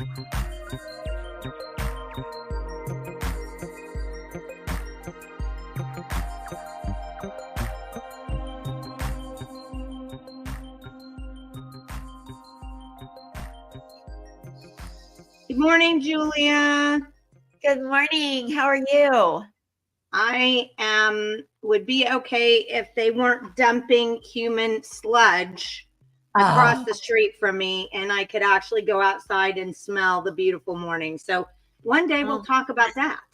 Good morning, Julia. Good morning. How are you? I would be okay if they weren't dumping human sludge across the street from me and I could actually go outside and smell the beautiful morning. So one day we'll talk about that.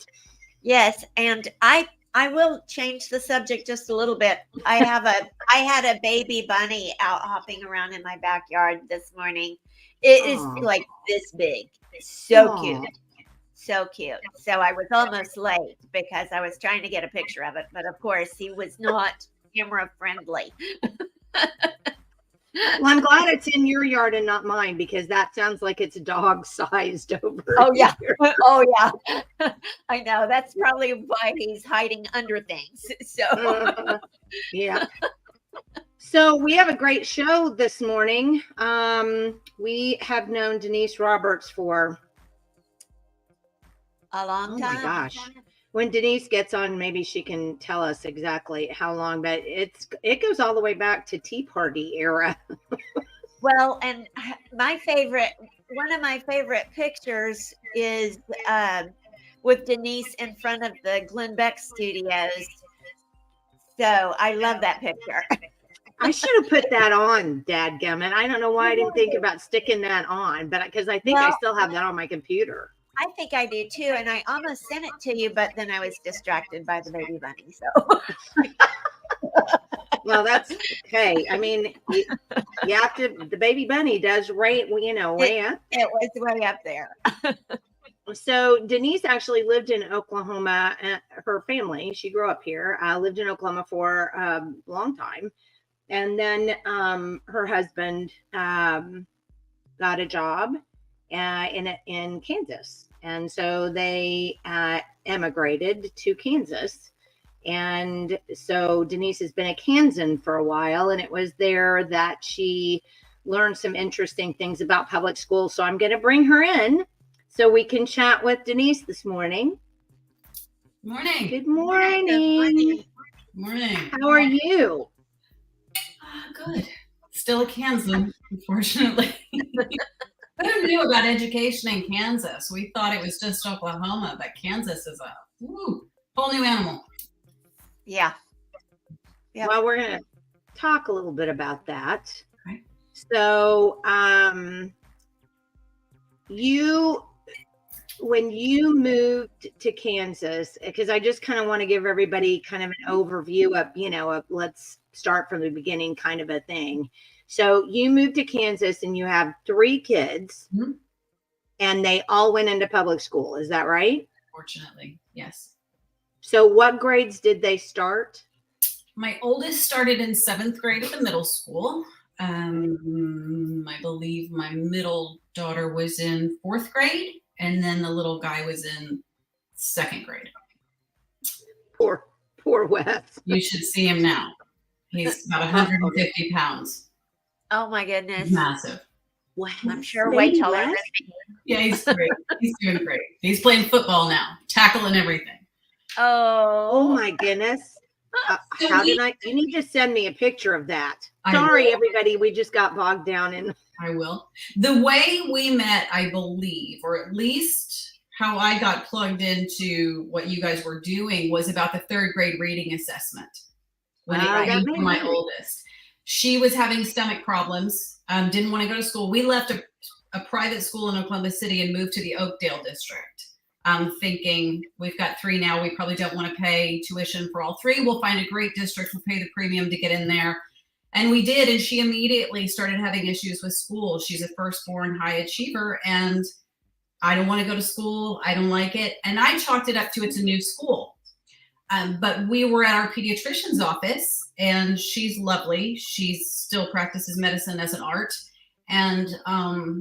Yes, and I will change the subject just a little bit. I had a baby bunny out hopping around in my backyard this morning. It is like this big. So cute. So cute. So I was almost late because I was trying to get a picture of it, but of course he was not camera friendly. Well, I'm glad it's in your yard and not mine because that sounds like it's dog sized over here. Yeah. Oh yeah. I know. That's probably why he's hiding under things. So yeah. So we have a great show this morning. We have known Denise Roberts for a long time. Oh my gosh. When Denise gets on, maybe she can tell us exactly how long, but it goes all the way back to Tea Party era. Well, and one of my favorite pictures is with Denise in front of the Glenn Beck Studios. So I love that picture. I should have put that on, dadgummit. I don't know why I didn't think about sticking that on, but because I think I still have that on my computer. I think I do too, and I almost sent it to you, but then I was distracted by the baby bunny. So, well, that's okay. I mean, you have to. The baby bunny does way up. It was way up there. So Denise actually lived in Oklahoma. Her family, she grew up here, lived in Oklahoma for a long time. And then her husband got a job in Kansas. And so they emigrated to Kansas. And so Denise has been a Kansan for a while. And it was there that she learned some interesting things about public schools. So I'm going to bring her in so we can chat with Denise this morning. Morning. Good morning. Good morning. How are you? Good. Still a Kansan, unfortunately. Who knew about education in Kansas? We thought it was just Oklahoma, but Kansas is a whole new animal. Yeah. Well, we're going to talk a little bit about that. Okay. So, when you moved to Kansas, because I just kind of want to give everybody kind of an overview of, let's start from the beginning kind of a thing. So you moved to Kansas and you have 3 kids and they all went into public school. Is that right? Fortunately, yes. So what grades did they start? My oldest started in 7th grade at the middle school. I believe my middle daughter was in 4th grade. And then the little guy was in 2nd grade. Poor Wes. You should see him now. He's about 150 pounds. Oh my goodness. He's massive. Wow. I'm sure way taller than me. Yeah, he's great. He's doing great. He's playing football now, tackling everything. Oh my goodness. You need to send me a picture of that. Sorry, everybody. We just got bogged down in. I will. The way we met, I believe, or at least how I got plugged into what you guys were doing was about the 3rd grade reading assessment. When it came from my oldest. She was having stomach problems, didn't want to go to school. We left a private school in Oklahoma City and moved to the Oakdale district. Thinking we've got 3 now. We probably don't want to pay tuition for all 3. We'll find a great district. We'll pay the premium to get in there. And we did. And she immediately started having issues with school. She's a firstborn high achiever. And I don't want to go to school. I don't like it. And I chalked it up to it's a new school. But we were at our pediatrician's office and she's lovely. She still practices medicine as an art. And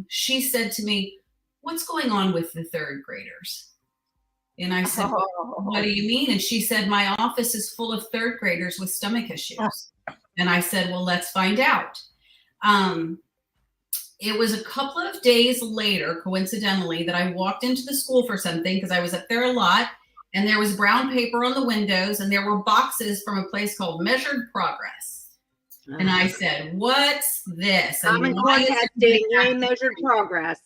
she said to me, "What's going on with the 3rd graders?" And I said, "What do you mean?" And she said, "My office is full of 3rd graders with stomach issues." And I said, "Well, let's find out." it was a couple of days later, coincidentally, that I walked into the school for something because I was up there a lot, and there was brown paper on the windows, and there were boxes from a place called Measured Progress. And I said, what's this? And Common Core testing, measured progress.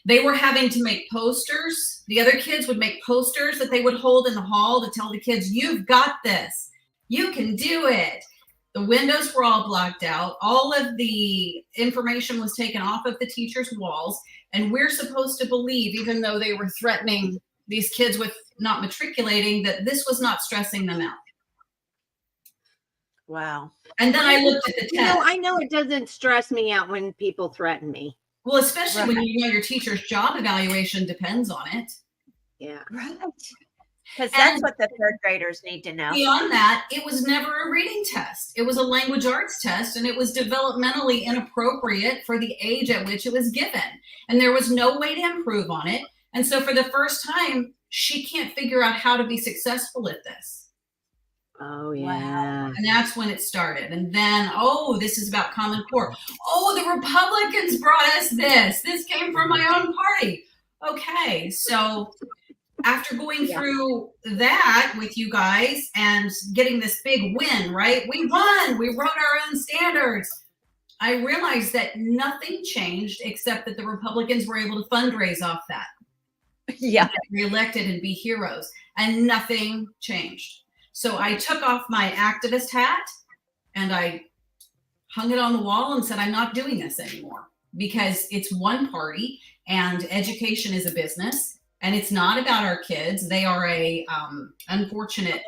They were having to make posters. The other kids would make posters that they would hold in the hall to tell the kids, you've got this. You can do it. The windows were all blocked out. All of the information was taken off of the teachers' walls. And we're supposed to believe, even though they were threatening these kids with not matriculating, that this was not stressing them out. Wow. And then I looked at the test. I know it doesn't stress me out when people threaten me. Well, especially when you know your teacher's job evaluation depends on it. Yeah. Right. Because that's what the third graders need to know. Beyond that, it was never a reading test. It was a language arts test, and it was developmentally inappropriate for the age at which it was given. And there was no way to improve on it. And so for the first time, she can't figure out how to be successful at this. Oh, yeah. Wow. And that's when it started. And then, this is about Common Core. Oh, the Republicans brought us this. This came from my own party. Okay, so after going through that with you guys and getting this big win, right? We won. We wrote our own standards. I realized that nothing changed except that the Republicans were able to fundraise off that. Yeah. Get reelected and be heroes. And nothing changed. So I took off my activist hat and I hung it on the wall and said, I'm not doing this anymore because it's one party and education is a business and it's not about our kids. They are a unfortunate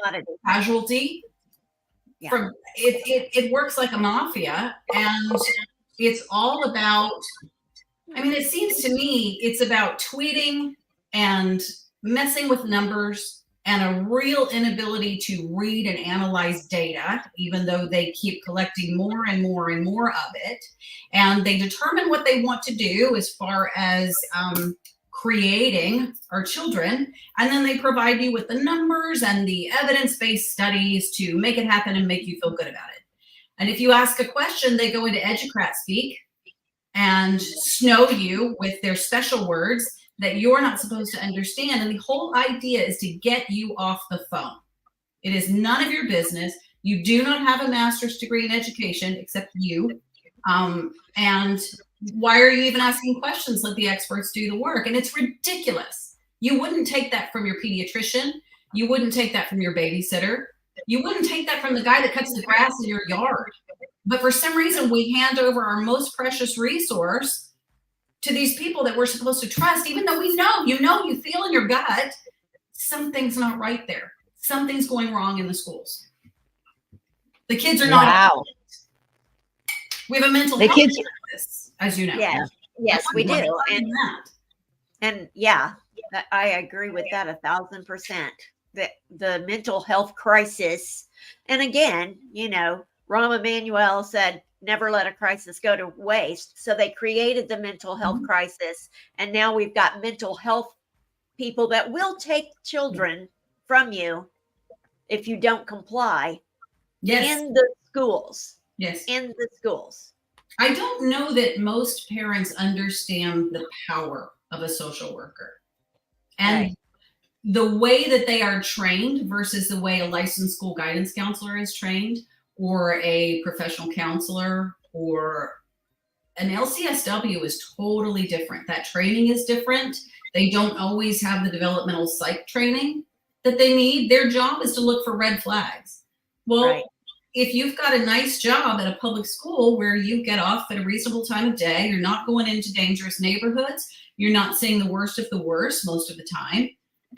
casualty. Yeah. From it works like a mafia, and it's all about, it seems to me it's about tweeting and messing with numbers and a real inability to read and analyze data, even though they keep collecting more and more and more of it. And they determine what they want to do as far as creating our children. And then they provide you with the numbers and the evidence-based studies to make it happen and make you feel good about it. And if you ask a question, they go into educrat speak and snow you with their special words that you're not supposed to understand. And the whole idea is to get you off the phone. It is none of your business. You do not have a master's degree in education, except you. And why are you even asking questions? Let the experts do the work. And it's ridiculous. You wouldn't take that from your pediatrician. You wouldn't take that from your babysitter. You wouldn't take that from the guy that cuts the grass in your yard. But for some reason, we hand over our most precious resource to these people that we're supposed to trust, even though you feel in your gut, something's not right there. Something's going wrong in the schools. The kids are not. Wow. We have a mental health crisis, as you know. Yes, we do. And I agree with that 1,000%. The mental health crisis. And again, Rahm Emanuel said, never let a crisis go to waste. So they created the mental health crisis. And now we've got mental health people that will take children from you if you don't comply in the schools. Yes. In the schools. I don't know that most parents understand the power of a social worker and the way that they are trained versus the way a licensed school guidance counselor is trained, or a professional counselor, or an LCSW is totally different. That training is different. They don't always have the developmental psych training that they need. Their job is to look for red flags. Well, if you've got a nice job at a public school where you get off at a reasonable time of day, you're not going into dangerous neighborhoods, you're not seeing the worst of the worst most of the time,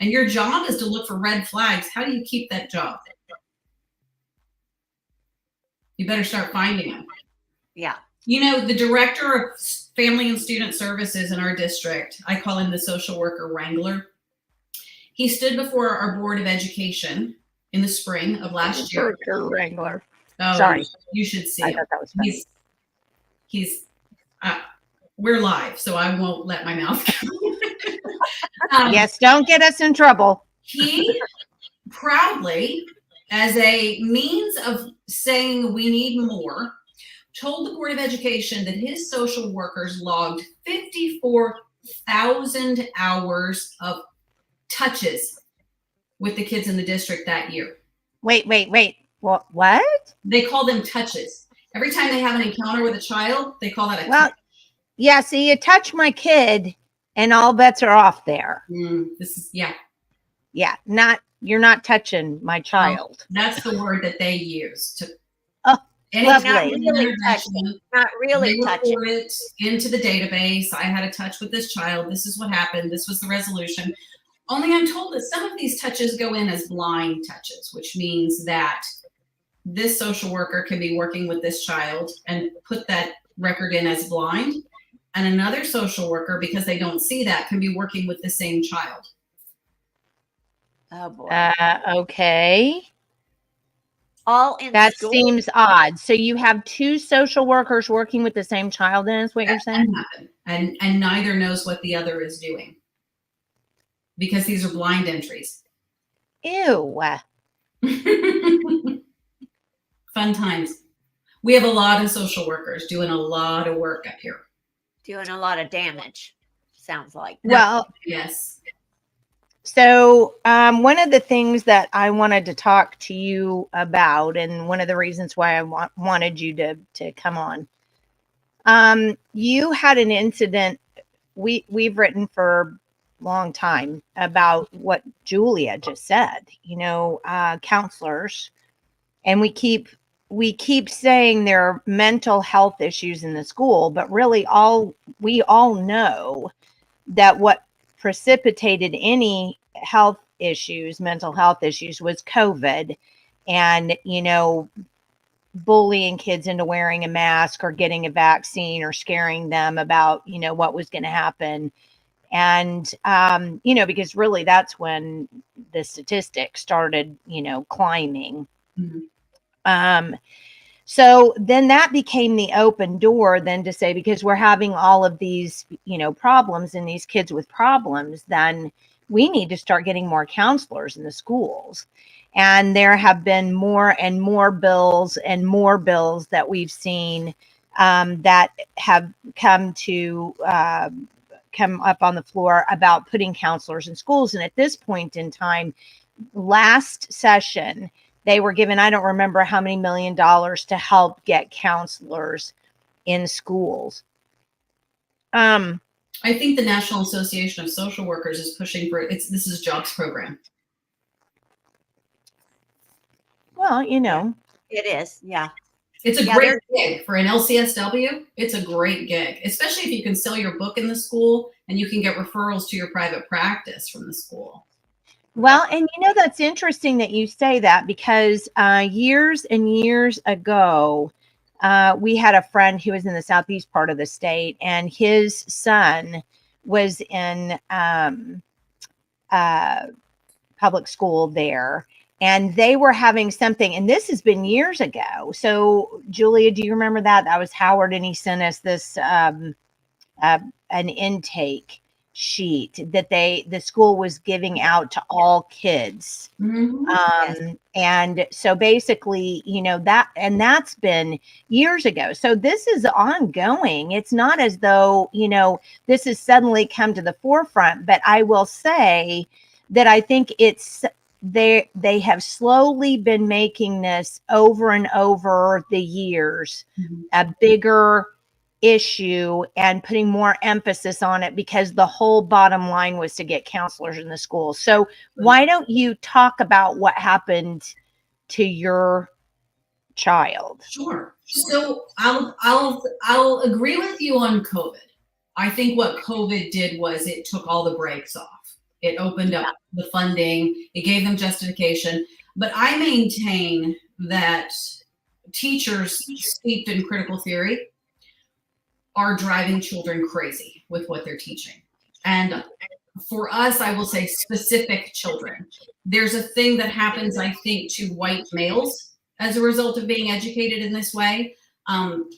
and your job is to look for red flags, how do you keep that job? You better start finding them. Yeah. The director of family and student services in our district, I call him the social worker wrangler. He stood before our board of education in the spring of last year. Wrangler. Oh, sorry. You should see I him. thought that was funny. He's we're live, so I won't let my mouth go. Yes, don't get us in trouble. He proudly, as a means of saying we need more, told the Board of Education that his social workers logged 54,000 hours of touches with the kids in the district that year. Wait. What? They call them touches. Every time they have an encounter with a child, they call that a Well, touch. yeah, see, you touch my kid and all bets are off there. Yeah. Yeah, you're not touching my child. That's the word that they use to. Oh, Not lovely. really touching. Not really They touching. report it into the database. I had a touch with this child. This is what happened. This was the resolution. Only I'm told that some of these touches go in as blind touches, which means that this social worker can be working with this child and put that record in as blind. And another social worker, because they don't see that, can be working with the same child. Oh boy. Okay. All in That school? seems odd. So you have two social workers working with the same child, then is what you're saying? And neither knows what the other is doing. Because these are blind entries. Ew. Fun times. We have a lot of social workers doing a lot of work up here. Doing a lot of damage, sounds like. Well, yes. So one of the things that I wanted to talk to you about, and one of the reasons why I wanted you to come on, you had an incident. We've written for a long time about what Julia just said. Counselors, and we keep saying there are mental health issues in the school, but really we all know that what precipitated any mental health issues was COVID, and, bullying kids into wearing a mask or getting a vaccine or scaring them about, what was going to happen. And, because really that's when the statistics started, climbing. Mm-hmm. So then that became the open door then to say, because we're having all of these, problems and these kids with problems, then we need to start getting more counselors in the schools. And there have been more and more bills that we've seen that have come up on the floor about putting counselors in schools. And at this point in time, last session, they were given, I don't remember how many $1 million to help get counselors in schools. I think the National Association of Social Workers is pushing for it. This is a jobs program. Well, It is, yeah. It's a great gig for an LCSW. It's a great gig, especially if you can sell your book in the school and you can get referrals to your private practice from the school. Well, and that's interesting that you say that, because years and years ago, we had a friend who was in the southeast part of the state, and his son was in public school there, and they were having something, and this has been years ago. So, Julia, do you remember that? That was Howard, and he sent us this an intake sheet that the school was giving out to all kids. Mm-hmm. And so basically, that's been years ago. So this is ongoing. It's not as though, this has suddenly come to the forefront, but I will say that I think they have slowly been making this over and over the years, a bigger issue and putting more emphasis on it, because the whole bottom line was to get counselors in the school. So why don't you talk about what happened to your child? Sure. So I'll agree with you on COVID. I think what COVID did was it took all the brakes off. It opened up the funding. It gave them justification. But I maintain that teachers steeped in critical theory are driving children crazy with what they're teaching. And for us, I will say specific children. There's a thing that happens, I think, to white males as a result of being educated in this way.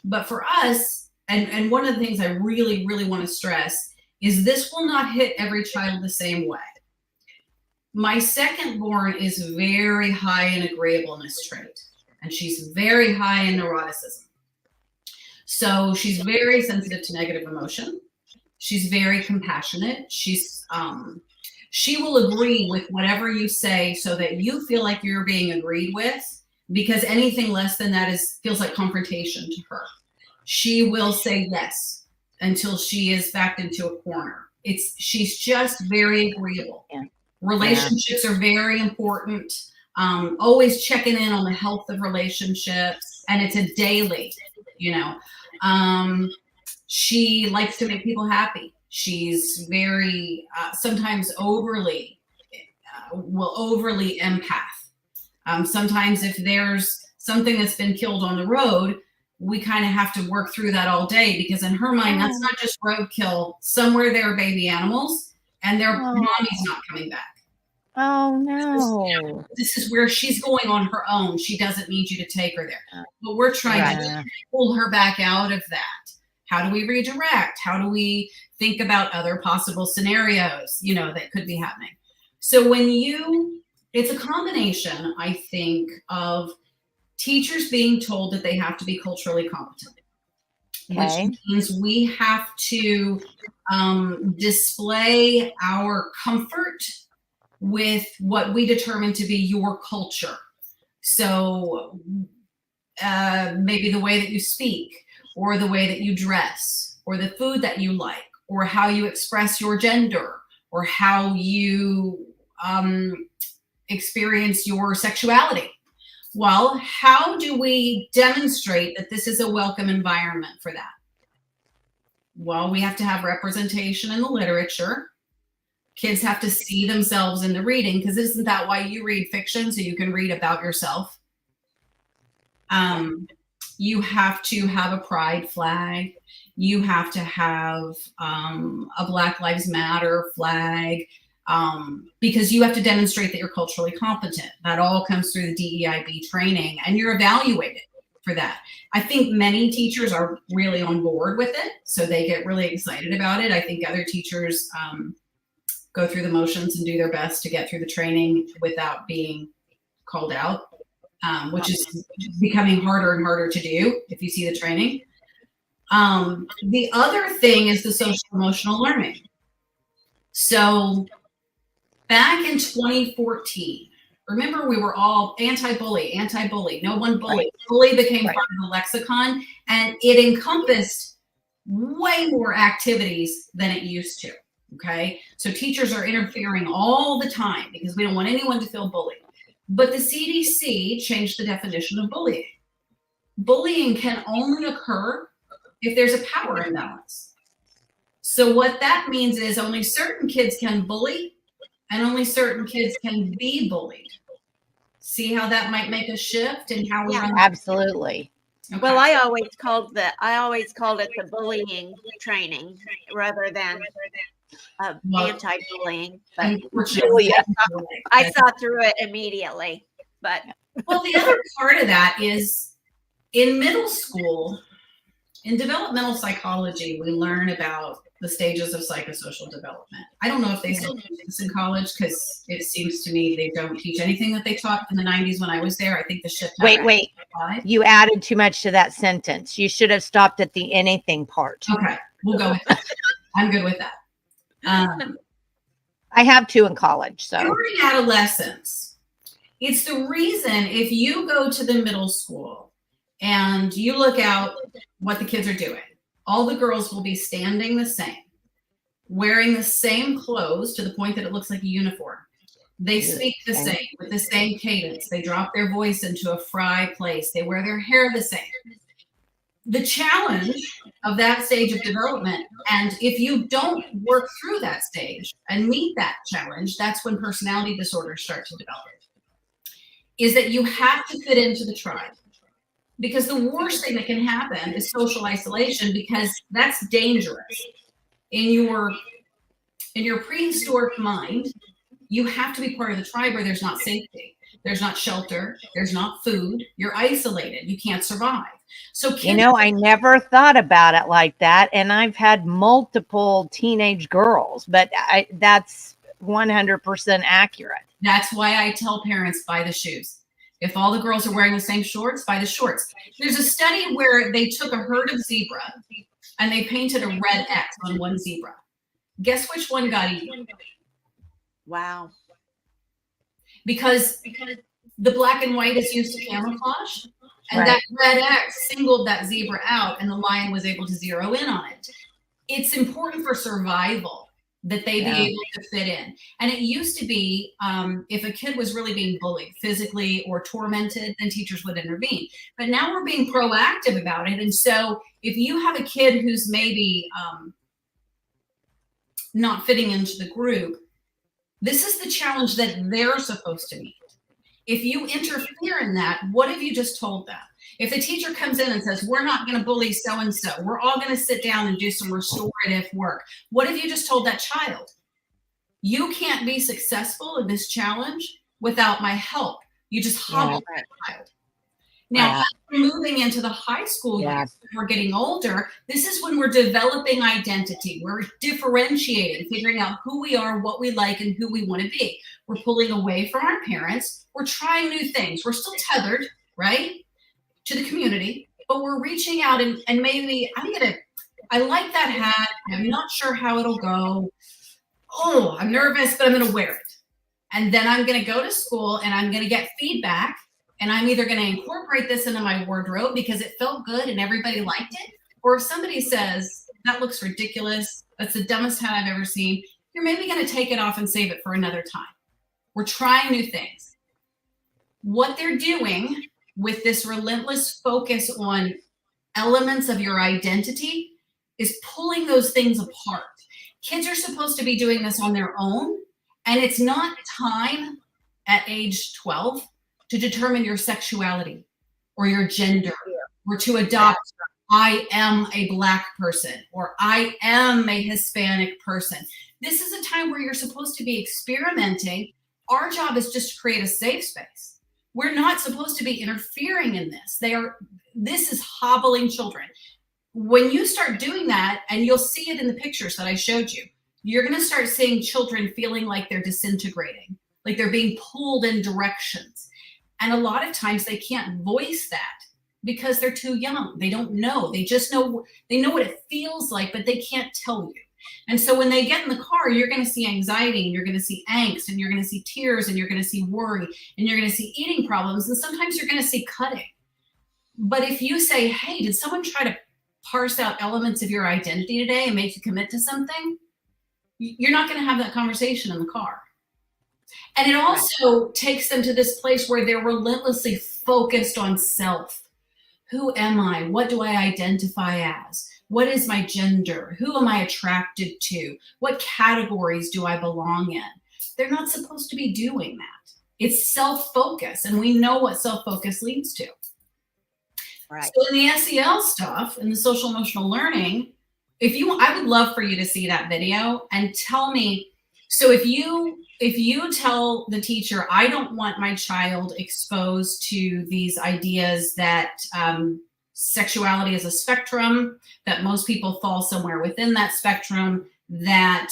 But for us, and one of the things I really, really want to stress is this will not hit every child the same way. My second born is very high in agreeableness trait, and she's very high in neuroticism. So she's very sensitive to negative emotion. She's very compassionate. She will agree with whatever you say so that you feel like you're being agreed with, because anything less than that feels like confrontation to her. She will say yes until she is backed into a corner. She's just very agreeable. Yeah. Relationships are very important. Always checking in on the health of relationships, and it's a daily, she likes to make people happy. She's very, sometimes overly empath. Sometimes if there's something that's been killed on the road, we kind of have to work through that all day, because in her mind, that's not just roadkill. Somewhere there are baby animals and their mommy's not coming back. Oh no. This is where she's going on her own. She doesn't need you to take her there. But we're trying to pull her back out of that. How do we redirect? How do we think about other possible scenarios, that could be happening? So it's a combination, I think, of teachers being told that they have to be culturally competent, which means we have to display our comfort with what we determine to be your culture. So maybe the way that you speak, or the way that you dress, or the food that you like, or how you express your gender, or how you experience your sexuality. Well, how do we demonstrate that this is a welcome environment for that? Well, we have to have representation in the literature. Kids have to see themselves in the reading, because isn't that why you read fiction? So you can read about yourself. You have to have a pride flag. You have to have a Black Lives Matter flag, because you have to demonstrate that you're culturally competent. That all comes through the DEIB training, and you're evaluated for that. I think many teachers are really on board with it, so they get really excited about it. I think other teachers go through the motions and do their best to get through the training without being called out, which is becoming harder and harder to do if you see the training. The other thing is the social emotional learning. So back in 2014, remember, we were all anti-bully, no one bullied. Bully became part of the lexicon, and it encompassed way more activities than it used to. Okay, so teachers are interfering all the time because we don't want anyone to feel bullied. But the CDC changed the definition of bullying. Bullying can only occur if there's a power imbalance. So what that means is only certain kids can bully, and only certain kids can be bullied. See how that might make a shift in how we run? Absolutely. Okay. Well, I always called it the bullying training rather than anti-bullying. But I saw through it immediately. But well, the other part of that is in middle school, in developmental psychology, we learn about the stages of psychosocial development. I don't know if they still teach this in college, because it seems to me they don't teach anything that they taught in the 90s when I was there. I think the shift. Wait. You added too much to that sentence. You should have stopped at the anything part. Okay, we'll go with that. I'm good with that. I have two in college. So during adolescence, it's the reason if you go to the middle school and you look out what the kids are doing, all the girls will be standing the same, wearing the same clothes to the point that it looks like a uniform. They speak the same, with the same cadence. They drop their voice into a fry place. They wear their hair the same. The challenge of that stage of development, and if you don't work through that stage and meet that challenge, that's when personality disorders start to develop, is that you have to fit into the tribe. Because the worst thing that can happen is social isolation, because that's dangerous. In your prehistoric mind, you have to be part of the tribe where there's not safety, there's not shelter, there's not food, you're isolated, you can't survive. So I never thought about it like that, and I've had multiple teenage girls, but that's 100% accurate. That's why I tell parents, buy the shoes. If all the girls are wearing the same shorts, buy the shorts. There's a study where they took a herd of zebra and they painted a red X on one zebra. Guess which one got eaten? Wow. Because the black and white is used to camouflage, and that red X singled that zebra out, and the lion was able to zero in on it. It's important for survival that they be able to fit in. And it used to be, if a kid was really being bullied physically or tormented, then teachers would intervene. But now we're being proactive about it. And so if you have a kid who's maybe not fitting into the group, this is the challenge that they're supposed to meet. If you interfere in that, what have you just told them? If the teacher comes in and says, we're not going to bully so-and-so, we're all going to sit down and do some restorative work, what have you just told that child? You can't be successful in this challenge without my help. You just hobble that child. Now, moving into the high school years, we're getting older. This is when we're developing identity. We're differentiating, figuring out who we are, what we like, and who we want to be. We're pulling away from our parents. We're trying new things. We're still tethered, right, to the community, but we're reaching out and maybe I like that hat. I'm not sure how it'll go. Oh, I'm nervous, but I'm going to wear it. And then I'm going to go to school and I'm going to get feedback. And I'm either going to incorporate this into my wardrobe because it felt good and everybody liked it. Or if somebody says, that looks ridiculous, that's the dumbest hat I've ever seen, you're maybe going to take it off and save it for another time. We're trying new things. What they're doing with this relentless focus on elements of your identity is pulling those things apart. Kids are supposed to be doing this on their own. And it's not time at age 12 to determine your sexuality or your gender, or to adopt, I am a Black person, or I am a Hispanic person. This is a time where you're supposed to be experimenting. Our job is just to create a safe space. We're not supposed to be interfering in this. This is hobbling children. When you start doing that, and you'll see it in the pictures that I showed you, you're going to start seeing children feeling like they're disintegrating, like they're being pulled in directions. And a lot of times they can't voice that because they're too young. They don't know. They just know, they know what it feels like, but they can't tell you. And so when they get in the car, you're going to see anxiety, and you're going to see angst, and you're going to see tears, and you're going to see worry, and you're going to see eating problems. And sometimes you're going to see cutting. But if you say, hey, did someone try to parse out elements of your identity today and make you commit to something? You're not going to have that conversation in the car. And it also takes them to this place where they're relentlessly focused on self. Who am I? What do I identify as? What is my gender? Who am I attracted to? What categories do I belong in? They're not supposed to be doing that. It's self-focus, and we know what self-focus leads to. Right. So in the SEL stuff, in the social emotional learning, I would love for you to see that video and tell me. So if you tell the teacher, I don't want my child exposed to these ideas that sexuality is a spectrum, that most people fall somewhere within that spectrum, that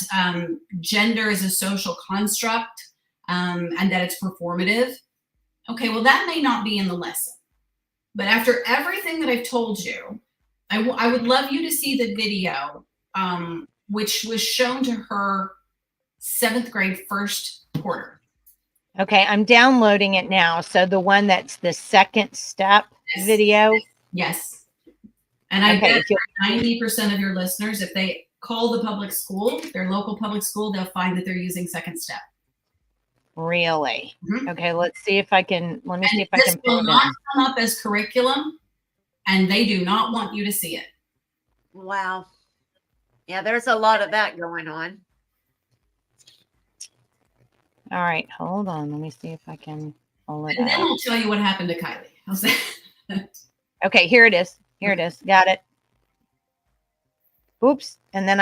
gender is a social construct, and that it's performative. Okay, well, that may not be in the lesson. But after everything that I've told you, I would love you to see the video, which was shown to her 7th grade first quarter. Okay, I'm downloading it now. So the one that's the second step video. Yes. And I bet 90% of your listeners, if they call the public school, their local public school, they'll find that they're using second step. Really? Mm-hmm. Okay, let's see if I can. Let me see if I can. This will not come up as curriculum, and they do not want you to see it. Wow. Yeah, there's a lot of that going on. All right, hold on. Let me see if I can pull it and out. Then I'll tell you what happened to Kylie. How's that? Okay, here it is. Here it is. Got it. Oops. And then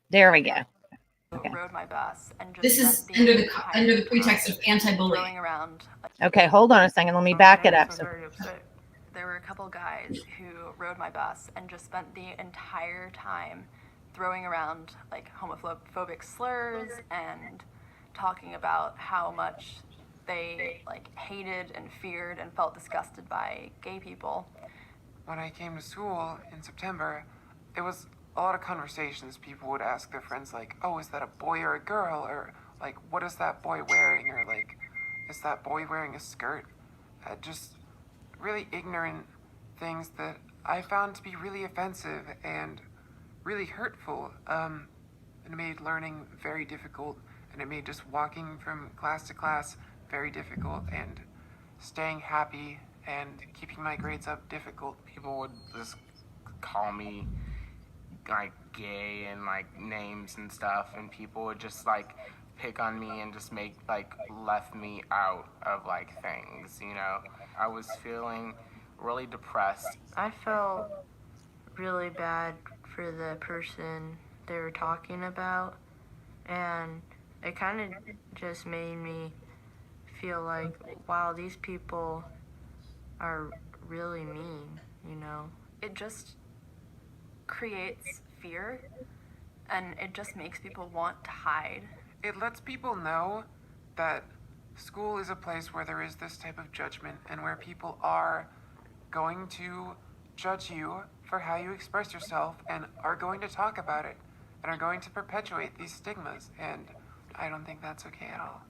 there we go. Okay. Rode my bus and just this is under the pretext of anti-bullying. Around. Okay, hold on a second. Let me back it up. There were a couple guys who rode my bus and just spent the entire time throwing around like homophobic slurs and talking about how much they like hated and feared and felt disgusted by gay people. When I came to school in September, it was a lot of conversations. People would ask their friends, like, oh, is that a boy or a girl? Or, like, what is that boy wearing? Or, like, is that boy wearing a skirt? Just really ignorant things that I found to be really offensive and really hurtful. It made learning very difficult, and it made just walking from class to class very difficult, and staying happy and keeping my grades up difficult. People would just call me like gay and like names and stuff, and people would just like pick on me and just make like left me out of like things, you know. I was feeling really depressed. I felt really bad for the person they were talking about, and it kind of just made me feel like, wow, these people are really mean, you know. It just creates fear, and it just makes people want to hide. It lets people know that school is a place where there is this type of judgment, and where people are going to judge you for how you express yourself, and are going to talk about it, and are going to perpetuate these stigmas, and I don't think that's okay at all.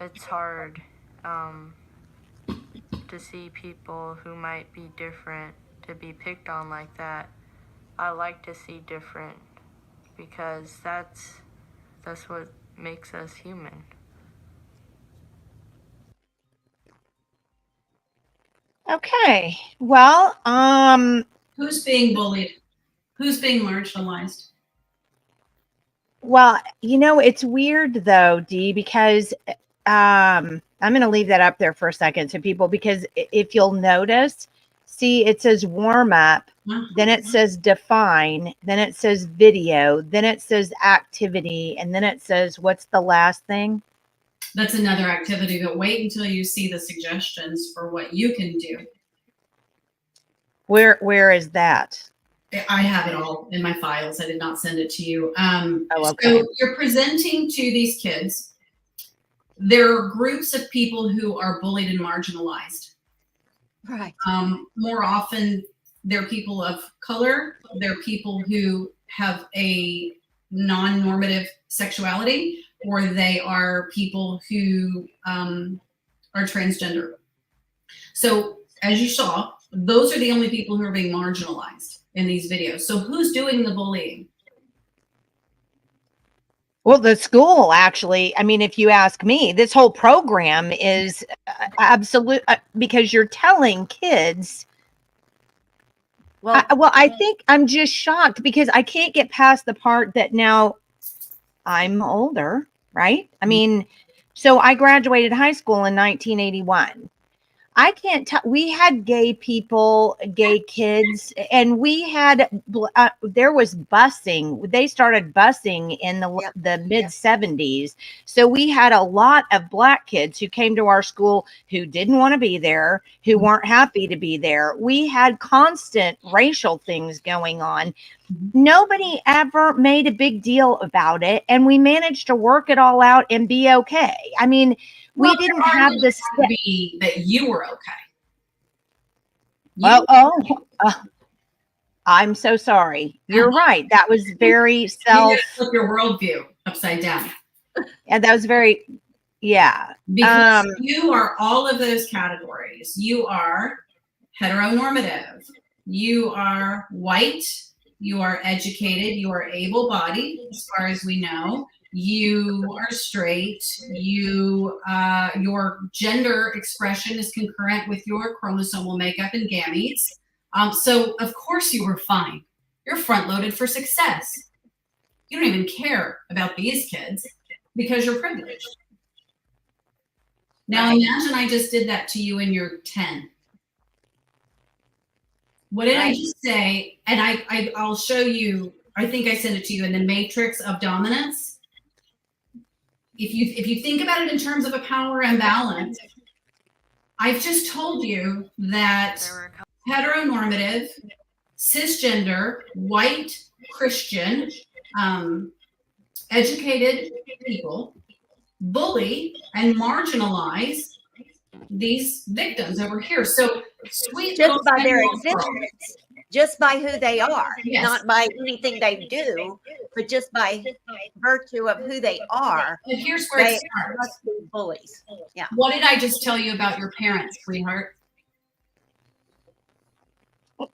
It's hard to see people who might be different to be picked on like that. I like to see different, because that's what makes us human. Okay. Well, Who's being bullied? Who's being marginalized? well, it's weird though, Dee, because I'm going to leave that up there for a second to people, because if you'll notice, see, it says warm up, then it says define, then it says video, then it says activity, and then it says, what's the last thing? That's another activity, but wait until you see the suggestions for what you can do. Where is that? I have it all in my files. I did not send it to you. Okay. So you're presenting to these kids. There are groups of people who are bullied and marginalized. Right. More often, they're people of color. They're people who have a non-normative sexuality, or they are people who are transgender. So as you saw, those are the only people who are being marginalized in these videos. So who's doing the bullying? Well, the school, actually, I mean, if you ask me, this whole program is absolute, because you're telling kids. Well, I think I'm just shocked, because I can't get past the part that now I'm older, right? I mean, so I graduated high school in 1981. I can't tell. We had gay people, gay kids, and we had, there was busing. They started busing in the mid 70s. So we had a lot of Black kids who came to our school who didn't want to be there, who weren't happy to be there. We had constant racial things going on. Nobody ever made a big deal about it, and we managed to work it all out and be okay. I mean, we didn't have this be that you were okay. I'm so sorry. You're right. That was very flip your worldview upside down. And that was very, yeah. Because you are all of those categories. You are heteronormative. You are white. You are educated. You are able-bodied, as far as we know. You are straight. You, your gender expression is concurrent with your chromosomal makeup and gametes. So of course you were fine. You're front-loaded for success. You don't even care about these kids because you're privileged. Now imagine I just did that to you and you're 10. What did I just say? And I'll show you, I think I sent it to you in the matrix of dominance. If you think about it in terms of a power imbalance, I've just told you that heteronormative, cisgender, white, Christian, educated people bully and marginalize these victims over here. So sweet Just by their little girl. existence, just by who they are, Yes. not by anything they do, but just by virtue of who they are, And here's where it they starts. must be bullies. Yeah. What did I just tell you about your parents, sweetheart?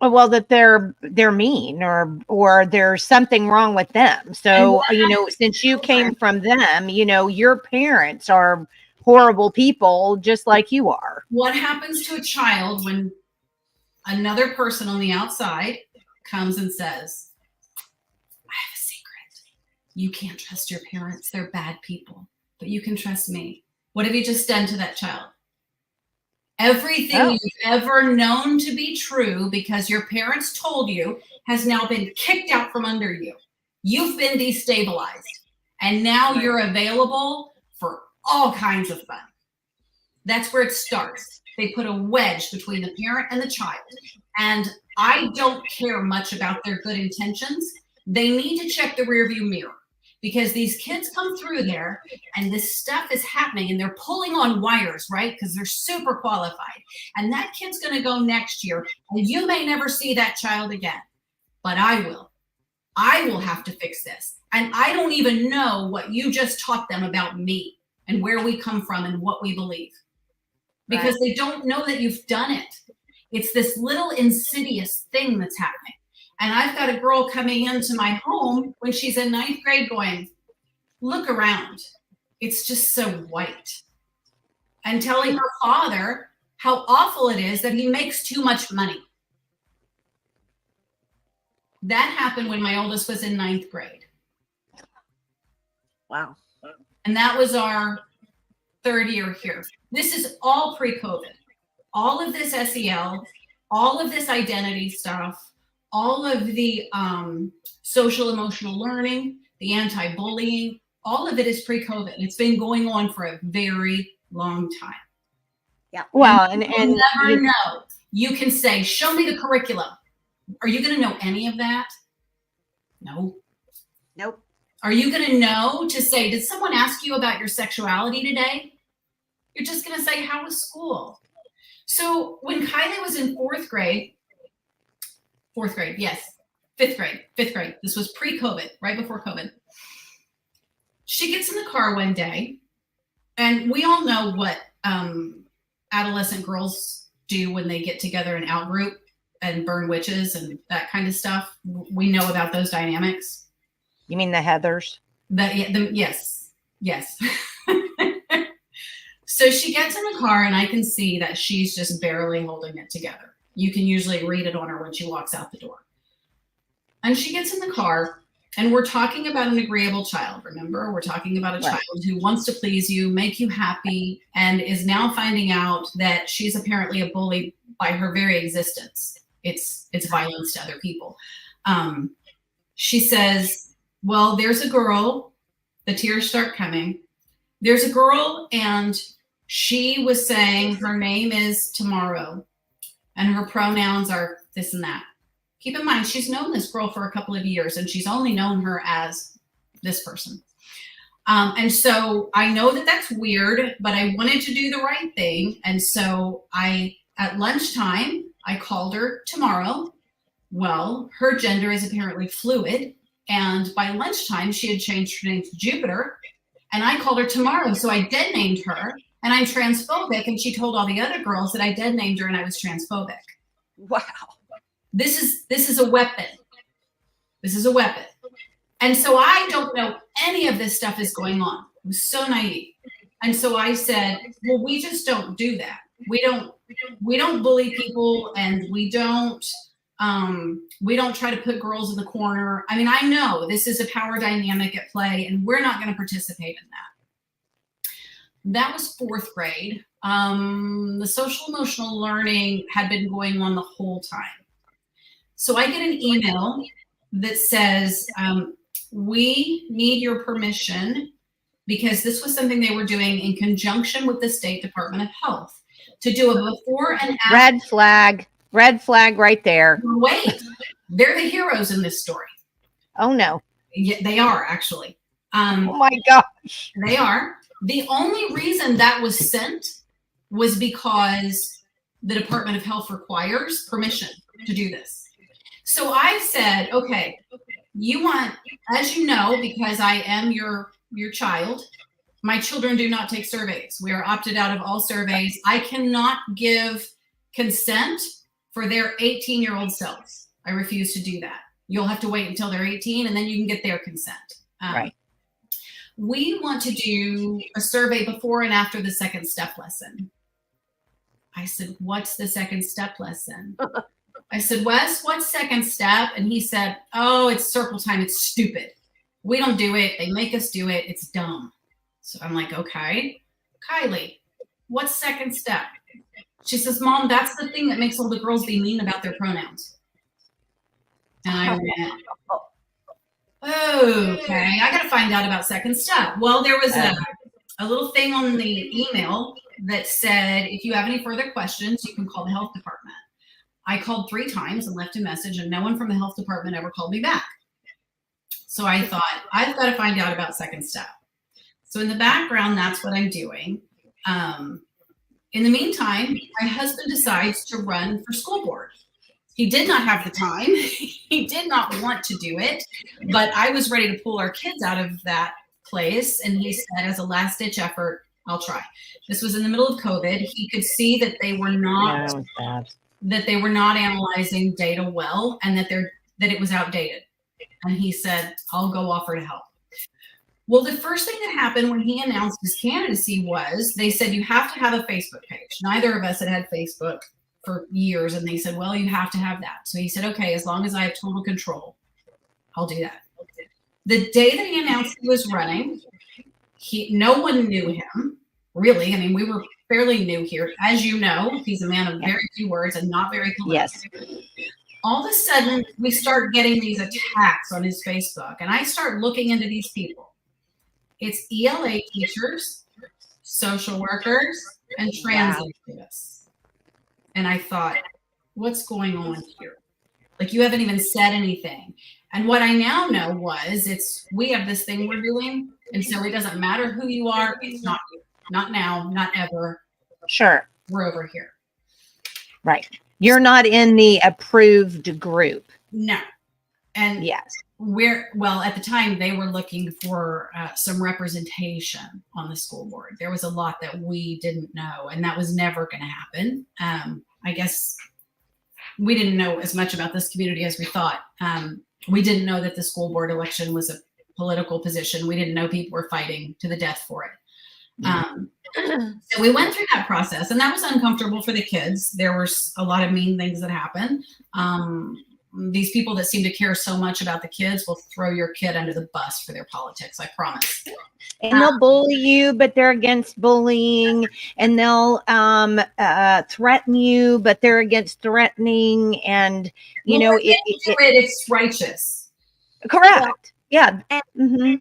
Well, that they're mean, or there's something wrong with them. So, since you came from them, your parents are horrible people just like you are. What happens to a child when another person on the outside comes and says, I have a secret. You can't trust your parents. They're bad people, but you can trust me. What have you just done to that child? Everything you've ever known to be true because your parents told you has now been kicked out from under you. You've been destabilized, and now you're available for all kinds of fun. That's where it starts. They put a wedge between the parent and the child. And I don't care much about their good intentions. They need to check the rearview mirror, because these kids come through there and this stuff is happening and they're pulling on wires, right? Because they're super qualified. And that kid's going to go next year, and you may never see that child again, but I will. I will have to fix this. And I don't even know what you just taught them about me and where we come from and what we believe, because they don't know that you've done it. It's this little insidious thing that's happening. And I've got a girl coming into my home when she's in 9th grade going, look around. It's just so white. And telling her father how awful it is that he makes too much money. That happened when my oldest was in 9th grade. Wow. And that was our 3rd year here. This is all pre-COVID. All of this SEL, all of this identity stuff, all of the social emotional learning, the anti-bullying, all of it is pre-COVID. It's been going on for a very long time. Yeah. Well, and you never know. You can say, show me the curriculum. Are you going to know any of that? No. Nope. Are you going to know to say, did someone ask you about your sexuality today? You're just going to say, how was school? So when Kylie was in 4th grade, yes, 5th grade. This was pre-COVID, right before COVID. She gets in the car one day, and we all know what adolescent girls do when they get together in out-group and burn witches and that kind of stuff. We know about those dynamics. You mean the Heathers? Yes. So she gets in the car, and I can see that she's just barely holding it together. You can usually read it on her when she walks out the door. And she gets in the car, and we're talking about an agreeable child. Remember, we're talking about a child who wants to please you, make you happy, and is now finding out that she's apparently a bully by her very existence. It's violence to other people. She says, well, there's a girl. The tears start coming. There's a girl, and she was saying her name is Tomorrow, and her pronouns are this and that. Keep in mind, she's known this girl for a couple of years, and she's only known her as this person. And so I know that that's weird, but I wanted to do the right thing. And so at lunchtime, I called her Tomorrow. Well, her gender is apparently fluid. And by lunchtime, she had changed her name to Jupiter. And I called her Tomorrow. So I dead named her, and I'm transphobic. And she told all the other girls that I dead named her and I was transphobic. Wow. This is a weapon. This is a weapon. And so I don't know any of this stuff is going on. I was so naive. And so I said, well, we just don't do that. We don't bully people, and we don't try to put girls in the corner. I mean, I know this is a power dynamic at play, and we're not going to participate in that. That was 4th grade. The social emotional learning had been going on the whole time. So I get an email that says, we need your permission, because this was something they were doing in conjunction with the State Department of Health, to do a before and after. Red flag right there. Wait, they're the heroes in this story. Oh, no. Yeah, they are, actually. Oh, my gosh. They are. The only reason that was sent was because the Department of Health requires permission to do this. So I said, okay, you want, as you know, because I am your child, my children do not take surveys. We are opted out of all surveys. I cannot give consent for their 18-year-old selves. I refuse to do that. You'll have to wait until they're 18 and then you can get their consent. Right. We want to do a survey before and after the second step lesson. I said, what's the second step lesson? I said, Wes, what's second step? And he said, oh, it's circle time. It's stupid. We don't do it. They make us do it. It's dumb. So I'm like, okay. Kylie, what's second step? She says, Mom, that's the thing that makes all the girls be mean about their pronouns. And I went, okay, I got to find out about second step. Well, there was a little thing on the email that said, if you have any further questions, you can call the health department. I called 3 times and left a message, and no one from the health department ever called me back. So I thought, I've got to find out about second step. So in the background, that's what I'm doing. In the meantime, my husband decides to run for school board. He did not have the time. He did not want to do it, but I was ready to pull our kids out of that place. And he said, as a last ditch effort, I'll try. This was in the middle of COVID. He could see that they were not, analyzing data well, and that it was outdated. And he said, I'll go offer to help. Well, the first thing that happened when he announced his candidacy was they said, you have to have a Facebook page. Neither of us had Facebook for years. And they said, well, you have to have that. So he said, okay, as long as I have total control, I'll do that. The day that he announced he was running, no one knew him, really. I mean, we were fairly new here. As you know, he's a man of very few words and not very political. Yes. All of a sudden, we start getting these attacks on his Facebook. And I start looking into these people. It's ELA teachers, social workers, and trans activists. And I thought, what's going on here? Like, you haven't even said anything. And what I now know we have this thing we're doing. And so it doesn't matter who you are. It's not you. Not now, not ever. Sure. We're over here. Right. You're not in the approved group. No. And yes. At the time they were looking for some representation on the school board. There was a lot that we didn't know, and that was never going to happen. I guess we didn't know as much about this community as we thought. We didn't know that the school board election was a political position. We didn't know people were fighting to the death for it. So we went through that process, and that was uncomfortable for the kids. There were a lot of mean things that happened. These people that seem to care so much about the kids will throw your kid under the bus for their politics. I promise. And they'll bully you, but they're against bullying. And they'll threaten you, but they're against threatening. And it's righteous. Correct. Yeah. And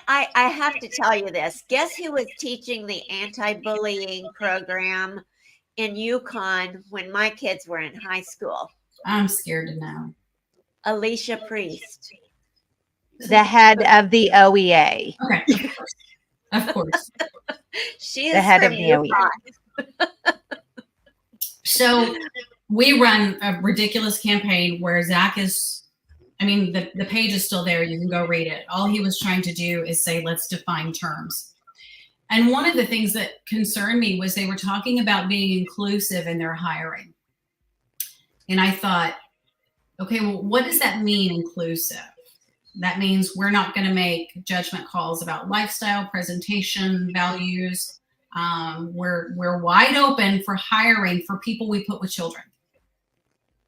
I have to tell you this. Guess who was teaching the anti-bullying program in Yukon when my kids were in high school? I'm scared to know. Alicia Priest. The head of the OEA. Okay. Of course. She is the head of the OEA. So we run a ridiculous campaign where Zach is, the page is still there. You can go read it. All he was trying to do is say, let's define terms. And one of the things that concerned me was they were talking about being inclusive in their hiring. And I thought, okay, well, what does that mean, inclusive? That means we're not going to make judgment calls about lifestyle, presentation, values. We're wide open for hiring for people we put with children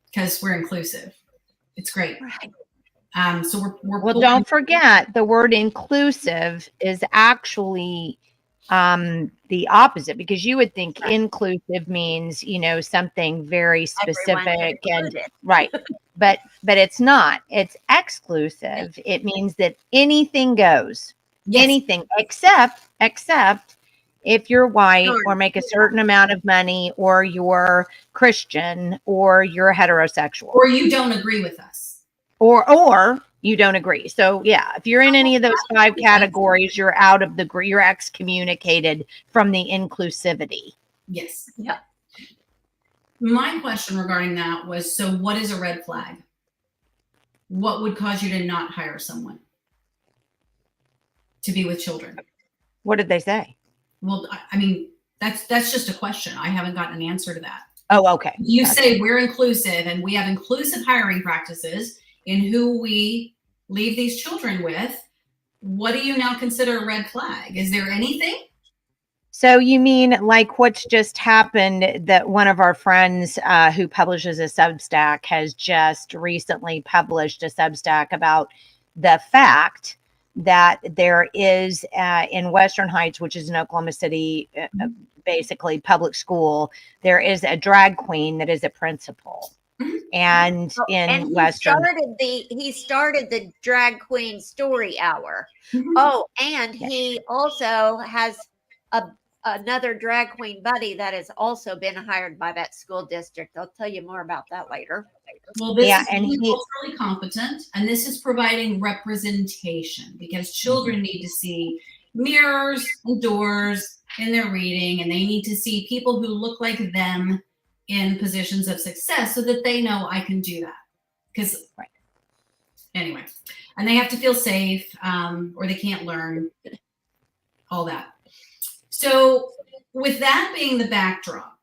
because we're inclusive. It's great. Right. So we're don't forget the word inclusive is actually the opposite, because you would think inclusive means, something very specific and right. But it's not. It's exclusive. It means that anything goes. Yes. Anything except if you're white or make a certain amount of money, or you're Christian, or you're heterosexual, or you don't agree with us, or you don't agree. So yeah, if you're in any of those 5 categories, you're out of you're excommunicated from the inclusivity. Yes. Yeah. My question regarding that was, so what is a red flag? What would cause you to not hire someone to be with children? What did they say? Well, I mean, that's just a question. I haven't gotten an answer to that. Oh, okay. You Gotcha. say we're inclusive and we have inclusive hiring practices in who we leave these children with. What do you now consider a red flag? Is there anything? So you mean like what's just happened, that one of our friends who publishes a Substack has just recently published a Substack about the fact that there is in Western Heights, which is in Oklahoma City, basically public school, there is a drag queen that is a principal. And in and Western, he started the drag queen story hour. Mhm. Oh, and he also has another drag queen buddy that has also been hired by that school district. I'll tell you more about that later. Well, this Yeah, is and he- culturally competent, and this is providing representation, because children need to see mirrors and doors in their reading, and they need to see people who look like them in positions of success so that they know I can do that. Because anyway, and they have to feel safe, or they can't learn all that. So with that being the backdrop,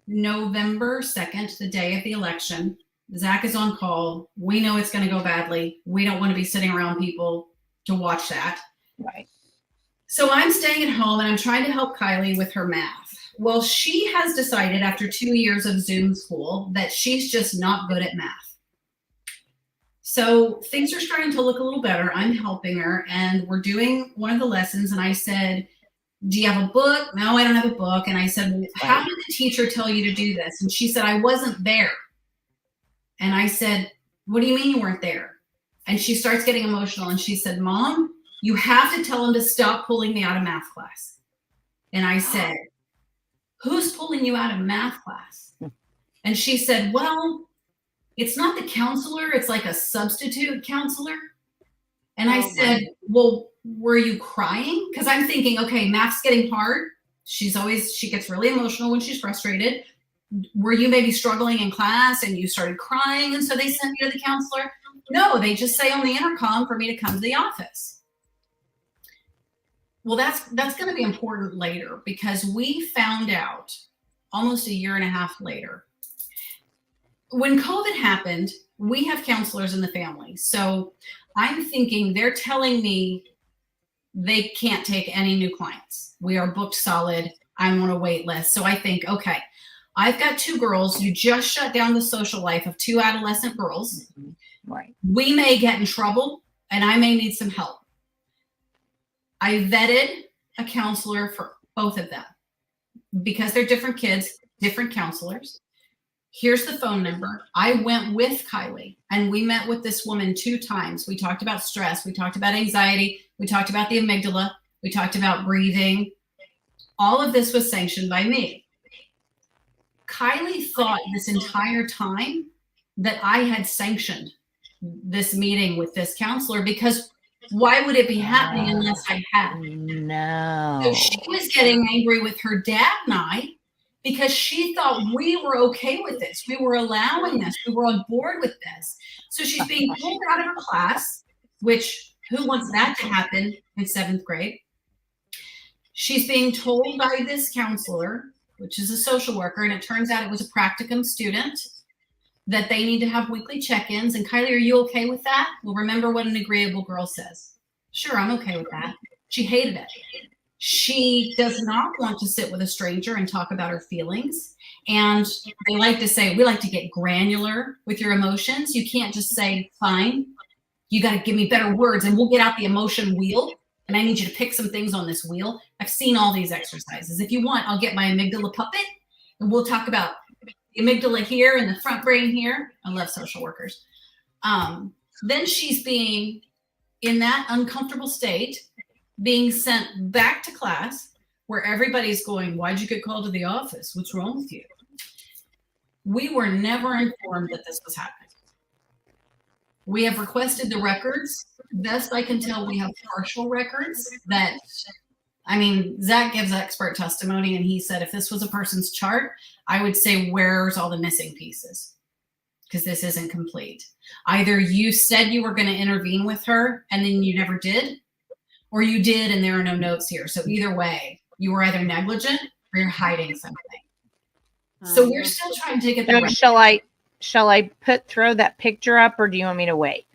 November 2nd, the day of the election, Zach is on call. We know it's going to go badly. We don't want to be sitting around people to watch that. right. So I'm staying at home and I'm trying to help Kylie with her math. Well, she has decided after 2 years of Zoom school that she's just not good at math. So things are starting to look a little better. I'm helping her and we're doing one of the lessons. And I said, do you have a book? No, I don't have a book. And I said, well, how did the teacher tell you to do this? And she said, I wasn't there. And I said, what do you mean you weren't there? And she starts getting emotional and she said, Mom, you have to tell him to stop pulling me out of math class. And I said, who's pulling you out of math class? And she said, well, it's not the counselor. It's like a substitute counselor. And I said, well, were you crying? Because I'm thinking, okay, math's getting hard. She gets really emotional when she's frustrated. Were you maybe struggling in class and you started crying and so they sent you to the counselor? No, they just say on the intercom for me to come to the office. Well, that's going to be important later, because we found out almost 1.5 years later. When COVID happened, we have counselors in the family. So I'm thinking they're telling me they can't take any new clients. We are booked solid. I'm on a wait list. So I think, okay, I've got 2 girls who just shut down the social life of 2 adolescent girls. Right. We may get in trouble and I may need some help. I vetted a counselor for both of them because they're different kids, different counselors. Here's the phone number. I went with Kylie and we met with this woman 2 times. We talked about stress. We talked about anxiety. We talked about the amygdala. We talked about breathing. All of this was sanctioned by me. Kylie thought this entire time that I had sanctioned this meeting with this counselor, because why would it be happening unless I had? No. So she was getting angry with her dad and I because she thought we were okay with this. We were allowing this. We were on board with this. So she's being pulled out of her class, which who wants that to happen in 7th grade? She's being told by this counselor, which is a social worker, and it turns out it was a practicum student, that they need to have weekly check-ins. And Kylie, are you okay with that? Well, remember what an agreeable girl says. Sure, I'm okay with that. She hated it. She does not want to sit with a stranger and talk about her feelings. And they like to say, we like to get granular with your emotions. You can't just say, fine, you got to give me better words and we'll get out the emotion wheel. And I need you to pick some things on this wheel. I've seen all these exercises. If you want, I'll get my amygdala puppet and we'll talk about the amygdala here and the front brain here. I love social workers. Then she's being in that uncomfortable state, being sent back to class where everybody's going, why'd you get called to the office? What's wrong with you? We were never informed that this was happening. We have requested the records. Best I can tell, we have partial records that I mean, Zach gives expert testimony, and he said if this was a person's chart, I would say, where's all the missing pieces? Because this isn't complete. Either you said you were going to intervene with her and then you never did, or you did and there are no notes here. So either way, you were either negligent or you're hiding something. So we're still trying to get the right. Shall I throw that picture up, or do you want me to wait?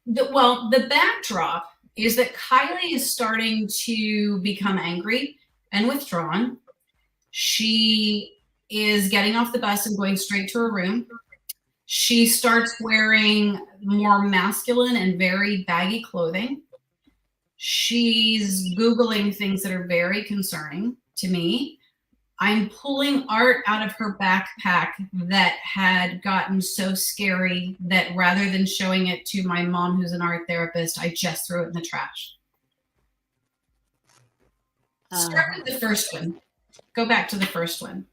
The backdrop is that Kylie is starting to become angry and withdrawn. She is getting off the bus and going straight to her room. She starts wearing more masculine and very baggy clothing. She's Googling things that are very concerning to me. I'm pulling art out of her backpack that had gotten so scary that rather than showing it to my mom, who's an art therapist, I just threw it in the trash. Start with the first one. Go back to the first one.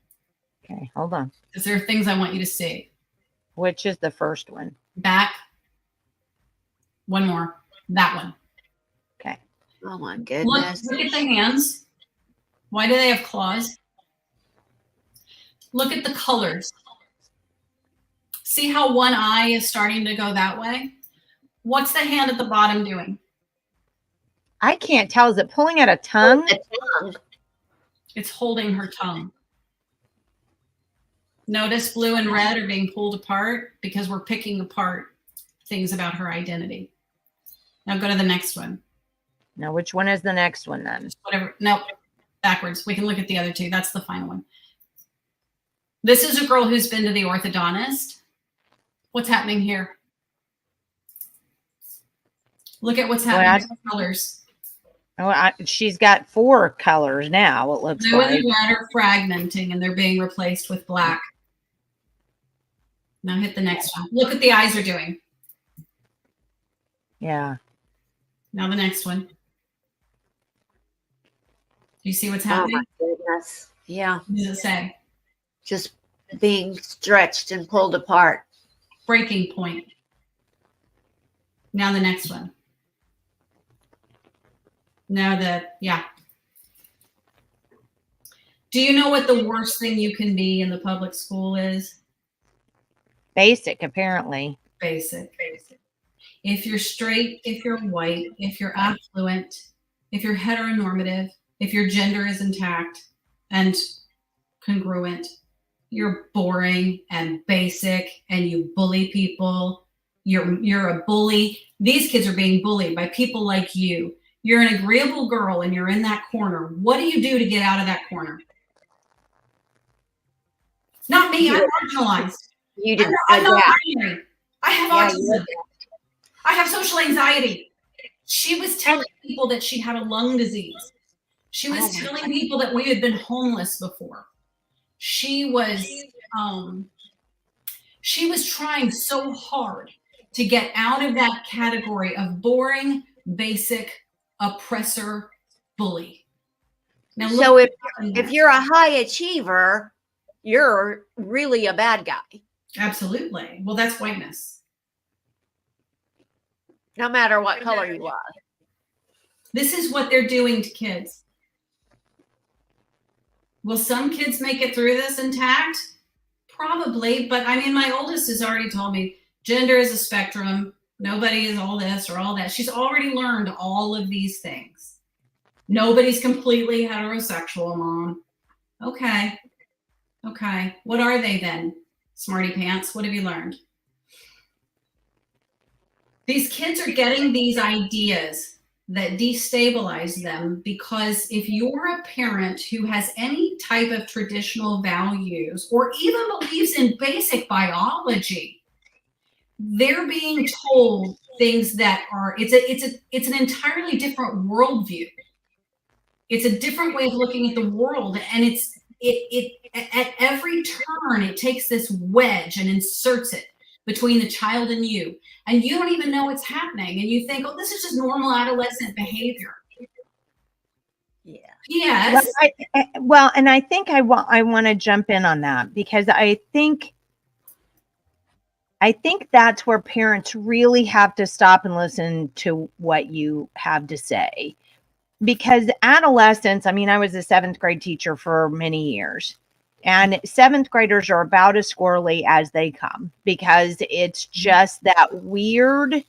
Okay, hold on. Because there are things I want you to see. Which is the first one? Back. One more. That one. Okay. Oh my goodness. Look at the hands. Why do they have claws? Look at the colors. See how one eye is starting to go that way? What's the hand at the bottom doing? I can't tell. Is it pulling out a tongue? It's holding her tongue. Notice blue and red are being pulled apart because we're picking apart things about her identity. Now go to the next one. Now, which one is the next one then? Whatever. Nope. Backwards. We can look at the other two. That's the final one. This is a girl who's been to the orthodontist. What's happening here? Look at what's happening with the colors. Oh, she's got 4 colors now, it looks Blue like. and red are fragmenting and they're being replaced with black. Now hit the next one. Look what the eyes are doing. Yeah. Now the next one. Do you see what's happening? Oh my goodness. Yeah. What does it say? Just being stretched and pulled apart. Breaking point. Now the next one. Now yeah. Do you know what the worst thing you can be in the public school is? Basic, apparently. Basic. If you're straight, if you're white, if you're affluent, if you're heteronormative, if your gender is intact and congruent, you're boring and basic and you bully people. You're a bully. These kids are being bullied by people like you. You're an agreeable girl and you're in that corner. What do you do to get out of that corner? Not me. I'm marginalized. You didn't. I'm not binary. I have autism. I have social anxiety. She was telling people that she had a lung disease. She was telling people that we had been homeless before. She was trying so hard to get out of that category of boring, basic, oppressor, bully. Now, so if you're a high achiever, you're really a bad guy. Absolutely. Well, that's whiteness. No matter what color you are. This is what they're doing to kids. Will some kids make it through this intact? Probably, but I mean, my oldest has already told me gender is a spectrum. Nobody is all this or all that. She's already learned all of these things. Nobody's completely heterosexual, Mom. Okay. What are they then? Smarty pants. What have you learned? These kids are getting these ideas that destabilize them because if you're a parent who has any type of traditional values or even believes in basic biology, they're being told things that are it's an entirely different worldview. It's a different way of looking at the world, and it at every turn it takes this wedge and inserts it between the child and you don't even know what's happening, and you think, oh, this is just normal adolescent behavior. Yeah. Yes. And I think I want to jump in on that because I think I think that's where parents really have to stop and listen to what you have to say. Because adolescents, I mean, I was a 7th grade teacher for many years. And 7th graders are about as squirrely as they come because it's just that weird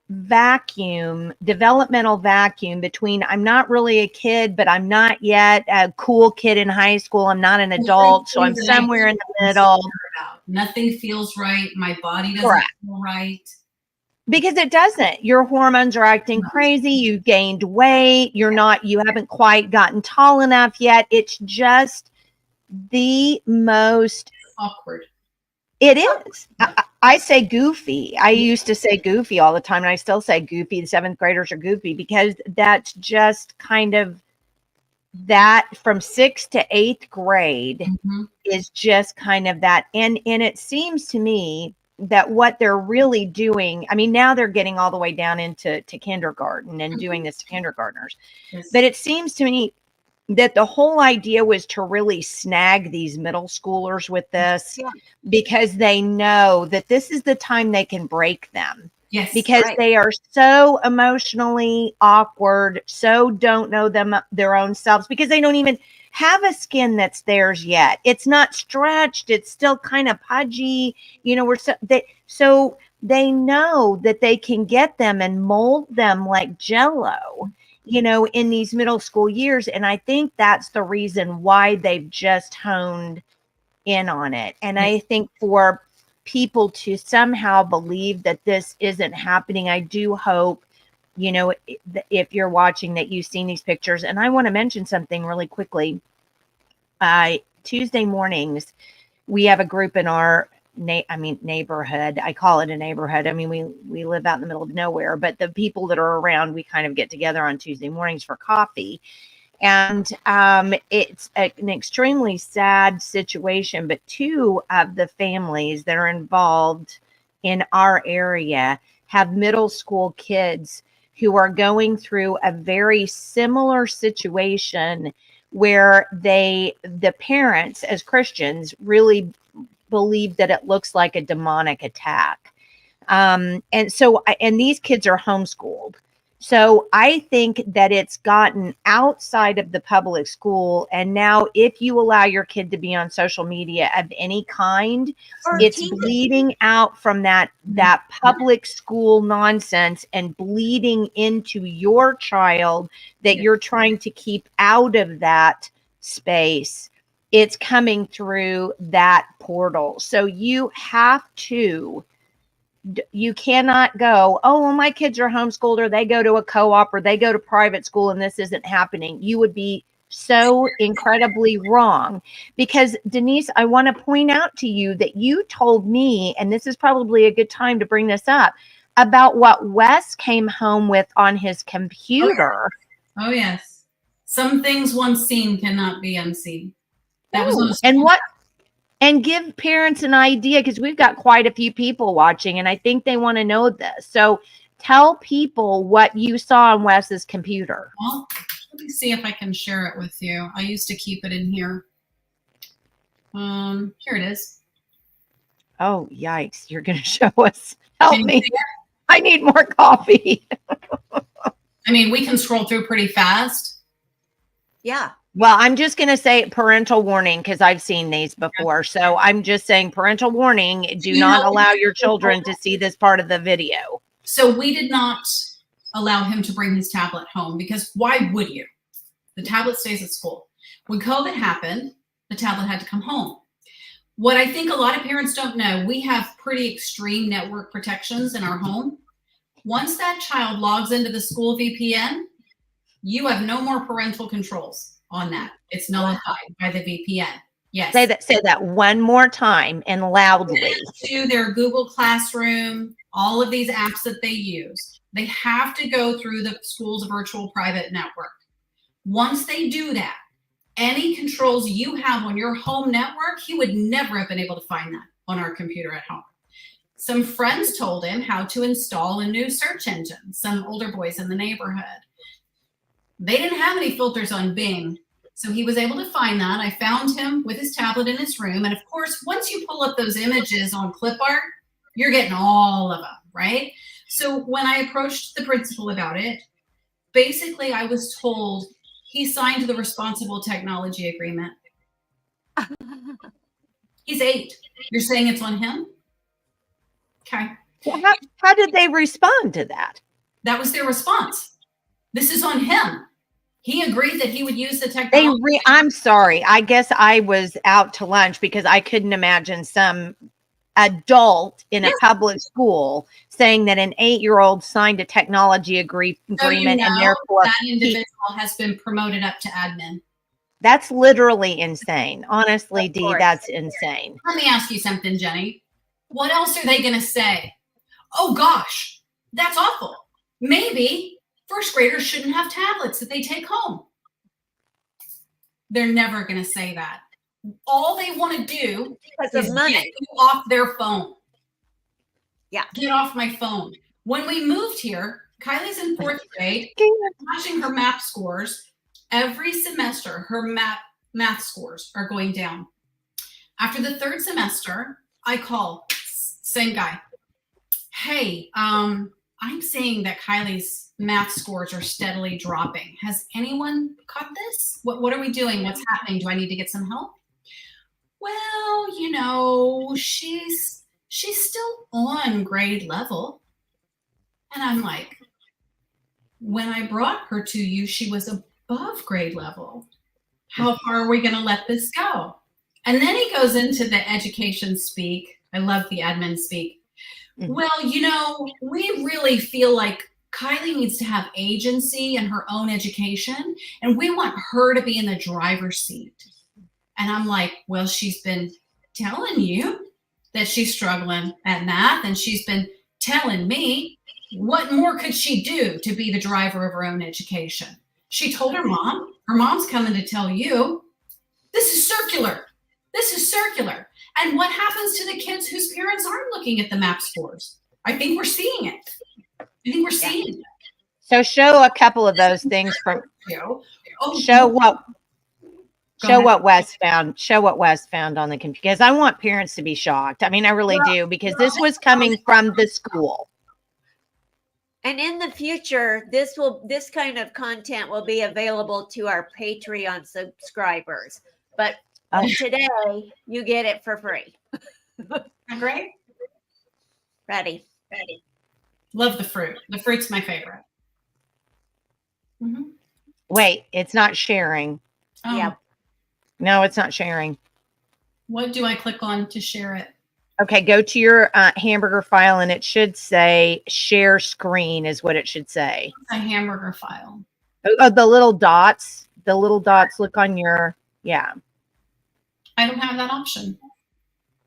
vacuum, developmental vacuum between I'm not really a kid, but I'm not yet a cool kid in high school. I'm not an adult, so I'm somewhere in the middle. Nothing feels right. My body doesn't Correct. feel right. Because it doesn't. Your hormones are acting crazy. You gained weight. You haven't quite gotten tall enough yet. It's just the most awkward. It is. I say goofy. I used to say goofy all the time, and I still say goofy. The 7th graders are goofy because that's just kind of that from 6th to 8th grade is just kind of that. And it seems to me that what they're really doing, I mean, now they're getting all the way down into kindergarten and doing this to kindergartners. Yes. But it seems to me that the whole idea was to really snag these middle schoolers with this because they know that this is the time they can break them. Yes, because they are so emotionally awkward, so don't know their own selves, because they don't even have a skin that's theirs yet. It's not stretched. It's still kind of pudgy. You know, so they know that they can get them and mold them like Jell-O, you know, in these middle school years. And I think that's the reason why they've just honed in on it. And I think for people to somehow believe that this isn't happening, I do hope, you know, if you're watching, that you've seen these pictures. And I want to mention something really quickly. Tuesday mornings, we have a group in our neighborhood. I call it a neighborhood. I mean, we live out in the middle of nowhere, but the people that are around, we kind of get together on Tuesday mornings for coffee. And it's an extremely sad situation, but 2 of the families that are involved in our area have middle school kids who are going through a very similar situation where the parents, as Christians, really believe that it looks like a demonic attack. And these kids are homeschooled. So I think that it's gotten outside of the public school. And now if you allow your kid to be on social media of any kind, it's bleeding out from that public school nonsense and bleeding into your child that you're trying to keep out of that space. It's coming through that portal. So you cannot go, oh, well, my kids are homeschooled, or they go to a co-op, or they go to private school, and this isn't happening. You would be so incredibly wrong. Because, Denise, I want to point out to you that you told me, and this is probably a good time to bring this up, about what Wes came home with on his computer. Oh, yes. Some things once seen cannot be unseen. That was And give parents an idea, because we've got quite a few people watching, and I think they want to know this. So tell people what you saw on Wes's computer. Well, let me see if I can share it with you. I used to keep it in here. Here it is. Oh, yikes. You're going to show us. Help me. I need more coffee. I mean, we can scroll through pretty fast. Yeah. Well, I'm just going to say parental warning, because I've seen these before. So I'm just saying parental warning. Do not allow your children to see this part of the video. So we did not allow him to bring his tablet home, because why would you? The tablet stays at school. When COVID happened, the tablet had to come home. What I think a lot of parents don't know, we have pretty extreme network protections in our home. Once that child logs into the school VPN, you have no more parental controls on that. It's nullified by the VPN. Yes. Say that one more time and loudly. To their Google Classroom, all of these apps that they use, they have to go through the school's virtual private network. Once they do that, any controls you have on your home network, he would never have been able to find that on our computer at home. Some friends told him how to install a new search engine, some older boys in the neighborhood. They didn't have any filters on Bing, So he was able to find that. I found him with his tablet in his room. And of course, once you pull up those images on clip art, you're getting all of them, right? So when I approached the principal about it, basically I was told he signed the responsible technology agreement. He's 8. You're saying it's on him? Okay. Well, how did they respond to that? That was their response. This is on him. He agreed that he would use the technology. I'm sorry. I guess I was out to lunch because I couldn't imagine some adult in a public school saying that an 8-year-old signed a technology agreement and therefore that individual has been promoted up to admin. That's literally insane. Honestly, Dee, that's insane. Let me ask you something, Jenny. What else are they going to say? Oh, gosh, that's awful. Maybe first graders shouldn't have tablets that they take home. They're never going to say that. All they want to do is get you off their phone. Yeah. Get off my phone. When we moved here, Kylie's in 4th grade, watching her math scores. Every semester, her math scores are going down. After the 3rd semester, I call, same guy. Hey, I'm seeing that Kylie's math scores are steadily dropping. Has anyone caught this? What are we doing? What's happening? Do I need to get some help? Well, you know, she's still on grade level. And I'm like, when I brought her to you, she was above grade level. How far are we going to let this go? And then he goes into the education speak. I love the admin speak. Well, you know, we really feel like Kylie needs to have agency in her own education, and we want her to be in the driver's seat. And I'm like, well, she's been telling you that she's struggling at math, and she's been telling me, what more could she do to be the driver of her own education? She told her mom. Her mom's coming to tell you, this is circular. This is circular. And what happens to the kids whose parents aren't looking at the map scores? I think we're seeing it. I think we're seeing it. So show a couple of those things from show what Wes found. Show what Wes found on the computer, because I want parents to be shocked. I mean, I really do, because this was coming from the school. And in the future, this kind of content will be available to our Patreon subscribers. But today, you get it for free. Great. Ready. Love the fruit. The fruit's my favorite. Mm-hmm. Wait, it's not sharing. Oh. Yeah. No, it's not sharing. What do I click on to share it? Okay, go to your hamburger file, and it should say share screen is what it should say. A hamburger file. Oh, the little dots. The little dots look on your, yeah. I don't have that option.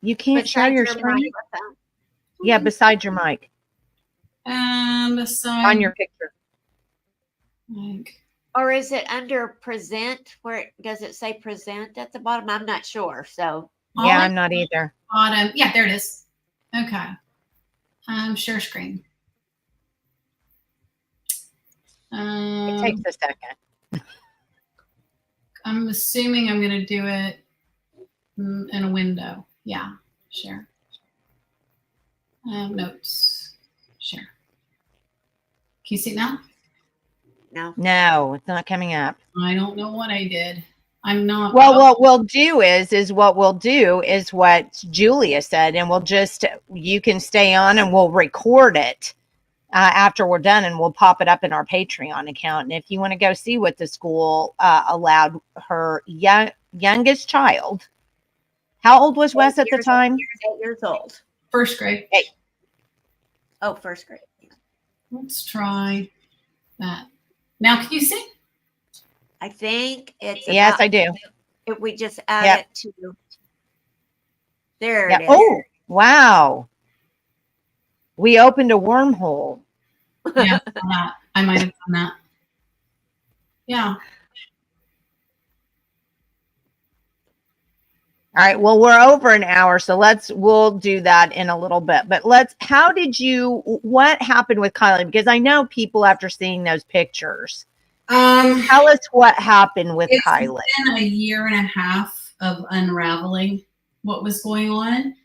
You can't share your screen? Yeah, beside your mic. Beside on your picture. Like, or is it under present? Where does it say present at the bottom? I'm not sure. So yeah, I'm not either. Bottom. Yeah, there it is. Okay. Share screen. It takes a second. I'm assuming I'm going to do it in a window. Yeah, share. Notes. Share. Can you see it now? No, it's not coming up. I don't know what I did. I'm not. Well, what we'll do is what Julia said, and you can stay on and we'll record it after we're done, and we'll pop it up in our Patreon account. And if you want to go see what the school allowed her youngest child, how old was Wes at the time? 8 years old. First grade. 8. Oh, first grade. Let's try that. Now, can you see? I think it's. Yes, I do. If we just add it to. There it is. Oh, wow. We opened a wormhole. Yeah, I might have done that. Yeah. All right. Well, we're over an hour, so we'll do that in a little bit. But what happened with Kylie? Because I know people, after seeing those pictures, Tell us what happened with It's Kylie. been a year and a half of unraveling what was going on.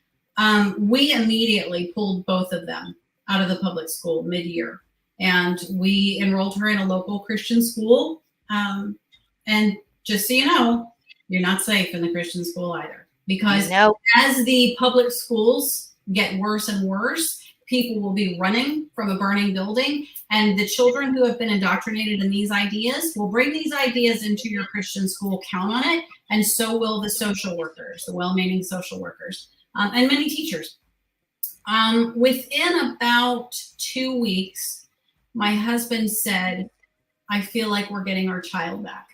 We immediately pulled both of them out of the public school mid-year, and we enrolled her in a local Christian school. And just so you know, you're not safe in the Christian school either, because as the public schools get worse and worse, people will be running from a burning building, and the children who have been indoctrinated in these ideas will bring these ideas into your Christian school, count on it, and so will the social workers, the well-meaning social workers, and many teachers. Within about 2 weeks, my husband said, I feel like we're getting our child back.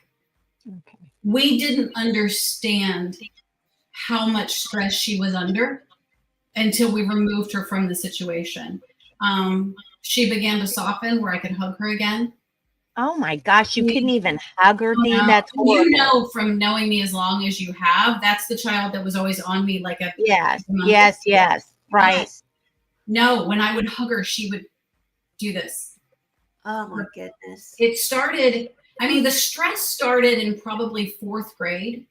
Okay. We didn't understand how much stress she was under until we removed her from the situation. She began to soften where I could hug her again. Oh my gosh, you couldn't even hug her, Dee? That's horrible. You know, from knowing me as long as you have, that's the child that was always on me like a yes, right. Yes. No, when I would hug her, she would do this. Oh my goodness. It started, I mean, the stress started in probably 4th grade,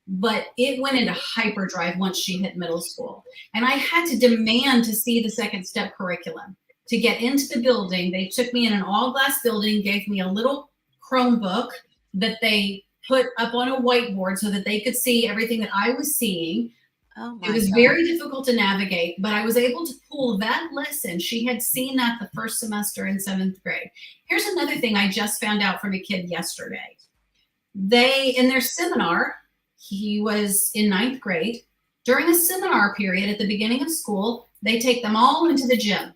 but it went into hyperdrive once she hit middle school. And I had to demand to see the second step curriculum. To get into the building, they took me in an all glass building, gave me a little Chromebook that they put up on a whiteboard so that they could see everything that I was seeing. Oh my it was God. Very difficult to navigate, but I was able to pull that lesson. She had seen that the first semester in 7th grade. Here's another thing I just found out from a kid yesterday. They, in their seminar, he was in 9th grade. During the seminar period at the beginning of school, they take them all into the gym.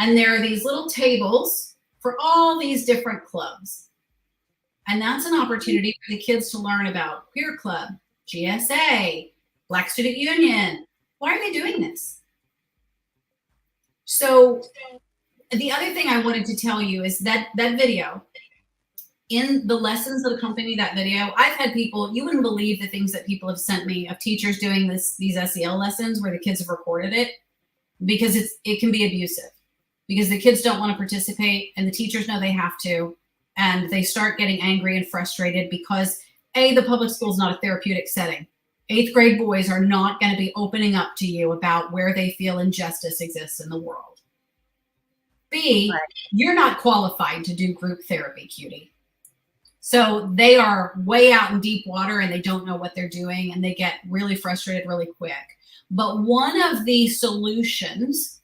And there are these little tables for all these different clubs. And that's an opportunity for the kids to learn about Queer Club, GSA, Black Student Union. Why are they doing this? So the other thing I wanted to tell you is that video, in the lessons that accompany that video, I've had people, you wouldn't believe the things that people have sent me of teachers doing these SEL lessons where the kids have recorded it, because it can be abusive. Because the kids don't want to participate and the teachers know they have to, and they start getting angry and frustrated because the public school is not a therapeutic setting. 8th grade boys are not going to be opening up to you about where they feel injustice exists in the world. B, you're not qualified to do group therapy, cutie. So they are way out in deep water and they don't know what they're doing and they get really frustrated really quick. But one of the solutions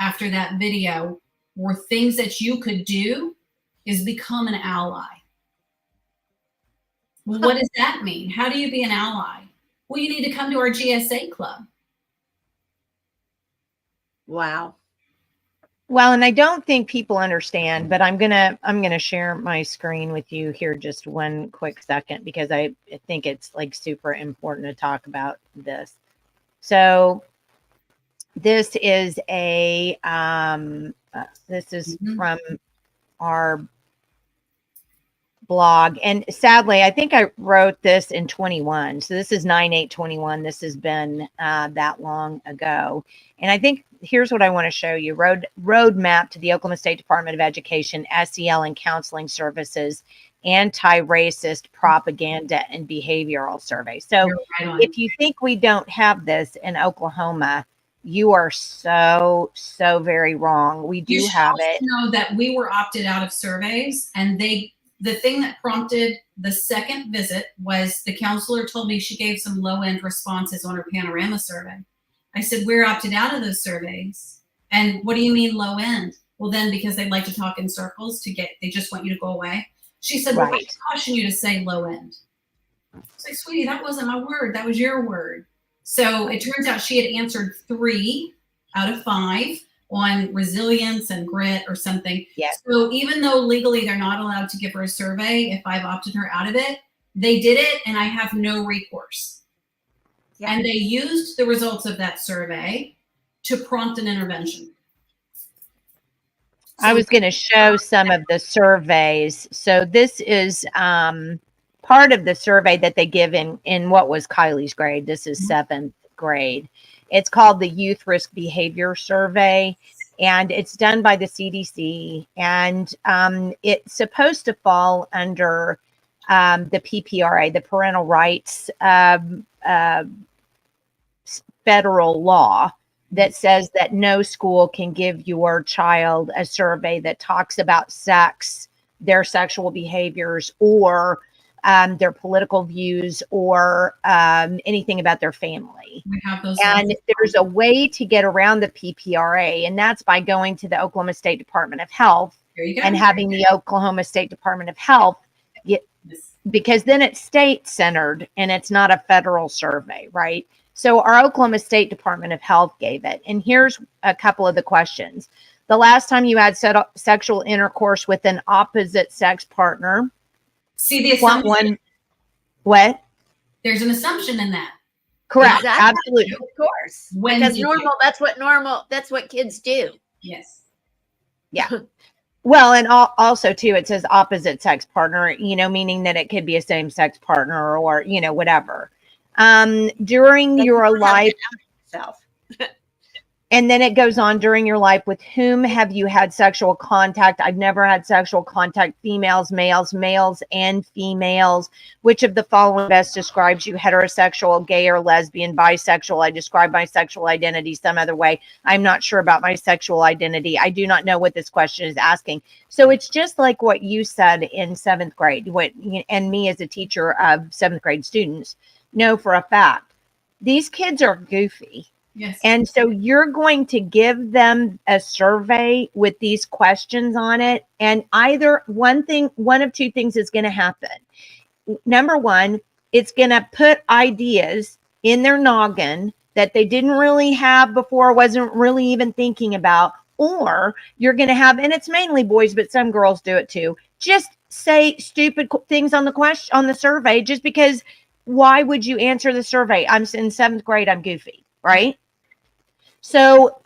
after that video were things that you could do is become an ally. Well, what does that mean? How do you be an ally? Well, you need to come to our GSA club. Wow. Well, and I don't think people understand, but I'm gonna share my screen with you here just one quick second, because I think it's like super important to talk about this. So this is a this is from our blog, and sadly I think I wrote this in 21, so this is 9/8/21. This has been that long ago, and I think here's what I want to show you: roadmap to the Oklahoma State Department of Education SEL and Counseling Services Anti-Racist Propaganda and Behavioral Survey. So if you think we don't have this in Oklahoma, you are so very wrong. We do have it. You know that we were opted out of surveys, and the thing that prompted the second visit was the counselor told me she gave some low-end responses on her panorama survey. I said, we're opted out of those surveys. And what do you mean low end? Well, then because they like to talk in circles they just want you to go away. She said, well, I caution you to say low end. I was like, sweetie, that wasn't my word. That was your word. So it turns out she had answered 3 out of 5 on resilience and grit or something. Yes. So even though legally they're not allowed to give her a survey, if I've opted her out of it, they did it and I have no recourse. Yeah. And they used the results of that survey to prompt an intervention. I was going to show some of the surveys. So this is part of the survey that they give in what was Kylie's grade. This is 7th grade. It's called the Youth Risk Behavior Survey. and it's done by the CDC, and it's supposed to fall under the PPRA, the Parental Rights federal law that says that no school can give your child a survey that talks about sex, their sexual behaviors, or their political views, or anything about their family. We have those. And there's a way to get around the PPRA, and that's by going to the Oklahoma State Department of Health and having the Oklahoma State Department of Health get, because then it's state centered and it's not a federal survey, right? So our Oklahoma State Department of Health gave it. And here's a couple of the questions. The last time you had sexual intercourse with an opposite sex partner. See the assumption. What? There's an assumption in that. Correct. Exactly. Absolutely. Of course. That's what kids do. Yes. Yeah. Well, and also too, it says opposite sex partner, meaning that it could be a same sex partner or, whatever. During your life, and then it goes on, during your life, with whom have you had sexual contact? I've never had sexual contact. Females, males, and females. Which of the following best describes you? Heterosexual, gay, or lesbian, bisexual. I describe my sexual identity some other way. I'm not sure about my sexual identity. I do not know what this question is asking. So it's just like what you said in 7th grade, and me as a teacher of 7th grade students know for a fact. These kids are goofy. Yes. And so you're going to give them a survey with these questions on it. And either one of two things is going to happen. Number one, it's going to put ideas in their noggin that they didn't really have before, wasn't really even thinking about. Or you're going to have, and it's mainly boys, but some girls do it too, just say stupid things on the survey, just because. Why would you answer the survey? I'm in 7th grade. I'm goofy, right? So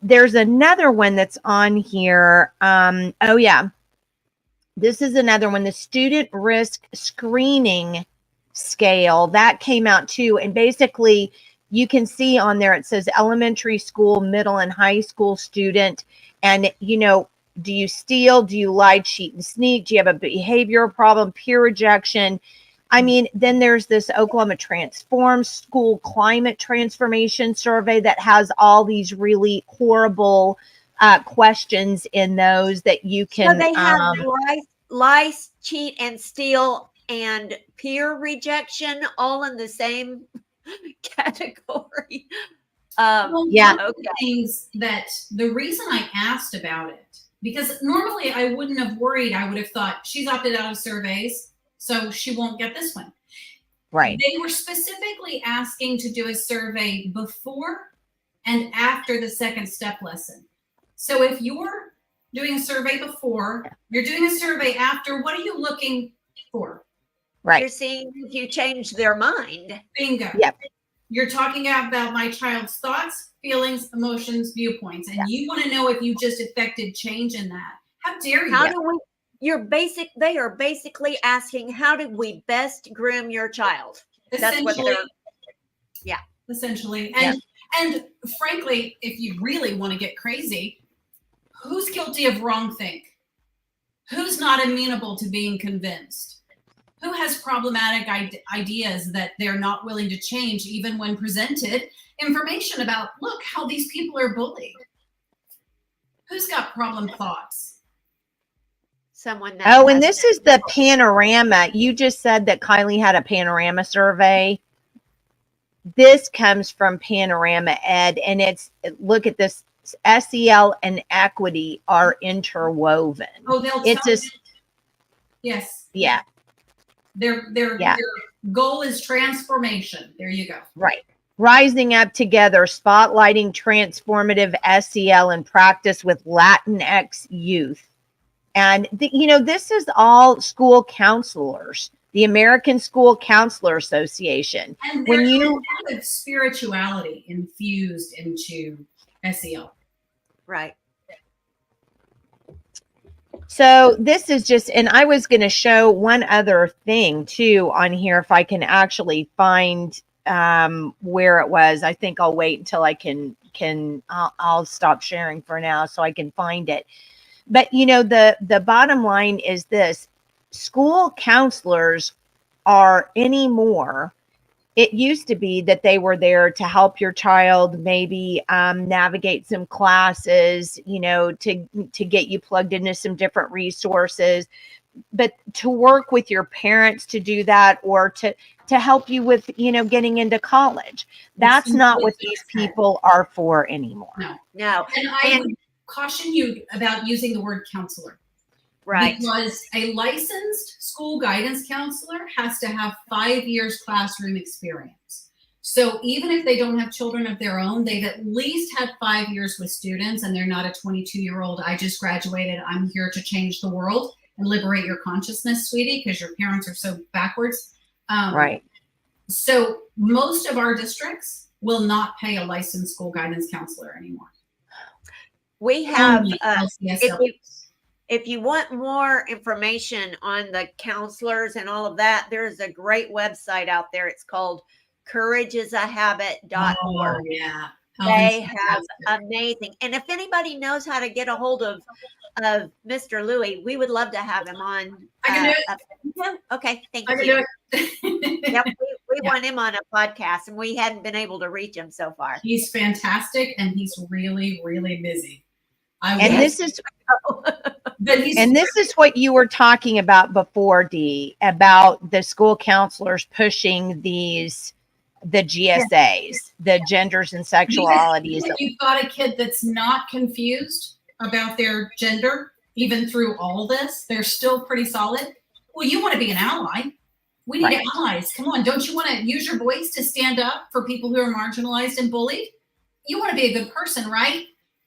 there's another one that's on here. Oh, yeah. This is another one, the student risk screening scale. That came out too. And basically, you can see on there, it says elementary school, middle, and high school student. And, do you steal? Do you lie, cheat, and sneak? Do you have a behavioral problem, peer rejection? I mean, then there's this Oklahoma Transform School Climate Transformation Survey that has all these really horrible questions in those that you can. So they have lies, cheat, and steal, and peer rejection all in the same category. Yeah. Okay. Things that the reason I asked about it, because normally I wouldn't have worried. I would have thought she's opted out of surveys, so she won't get this one. Right. They were specifically asking to do a survey before and after the second step lesson. So if you're doing a survey before, you're doing a survey after, what are you looking for? Right. You're seeing if you change their mind. Bingo. Yep. You're talking about my child's thoughts, feelings, emotions, viewpoints, and you want to know if you just affected change in that. How dare you? How do we? They are basically asking, how do we best groom your child? That's what they're. Yeah. Essentially, and frankly, if you really want to get crazy, who's guilty of wrongthink? Who's not amenable to being convinced? Who has problematic ideas that they're not willing to change, even when presented information about, look how these people are bullied? Who's got problem thoughts? Someone. And this is the panorama. You just said that Kylie had a panorama survey. This comes from Panorama Ed, and look at this. SEL and equity are interwoven. Oh, yes. Yeah. Their goal is transformation. There you go. Right. Rising up together, spotlighting transformative SEL in practice with Latinx youth. And, this is all school counselors, the American School Counselor Association. And there's a lot of spirituality infused into SEL. Right. So this is just, and I was going to show one other thing too on here, if I can actually find where it was. I think I'll wait until I I'll stop sharing for now so I can find it. But you know, the bottom line is this: school counselors are anymore. It used to be that they were there to help your child maybe navigate some classes, you know, to get you plugged into some different resources, but to work with your parents to do that, or to help you with, you know, getting into college. That's not what these people are for anymore. No. And I would caution you about using the word counselor. Right. Because a licensed school guidance counselor has to have 5 years classroom experience. So even if they don't have children of their own, they've at least had 5 years with students, and they're not a 22-year-old, I just graduated, I'm here to change the world and liberate your consciousness, sweetie, because your parents are so backwards. Right. So most of our districts will not pay a licensed school guidance counselor anymore. We have, LCSW. if you want more information on the counselors and all of that, there's a great website out there. It's called courageasahabit.org. Oh, yeah. They have amazing. And if anybody knows how to get a hold of Mr. Louis, we would love to have him on. I can do it. Okay, thank I can you. do it. Yep, we want him on a podcast, and we hadn't been able to reach him so far. He's fantastic, and he's really, really busy. This is what you were talking about before, Dee, about the school counselors pushing the GSAs, the genders and sexualities. If you've got a kid that's not confused about their gender, even through all this, they're still pretty solid. Well, you want to be an ally. We need allies. Come on. Don't you want to use your voice to stand up for people who are marginalized and bullied? You want to be a good person, right?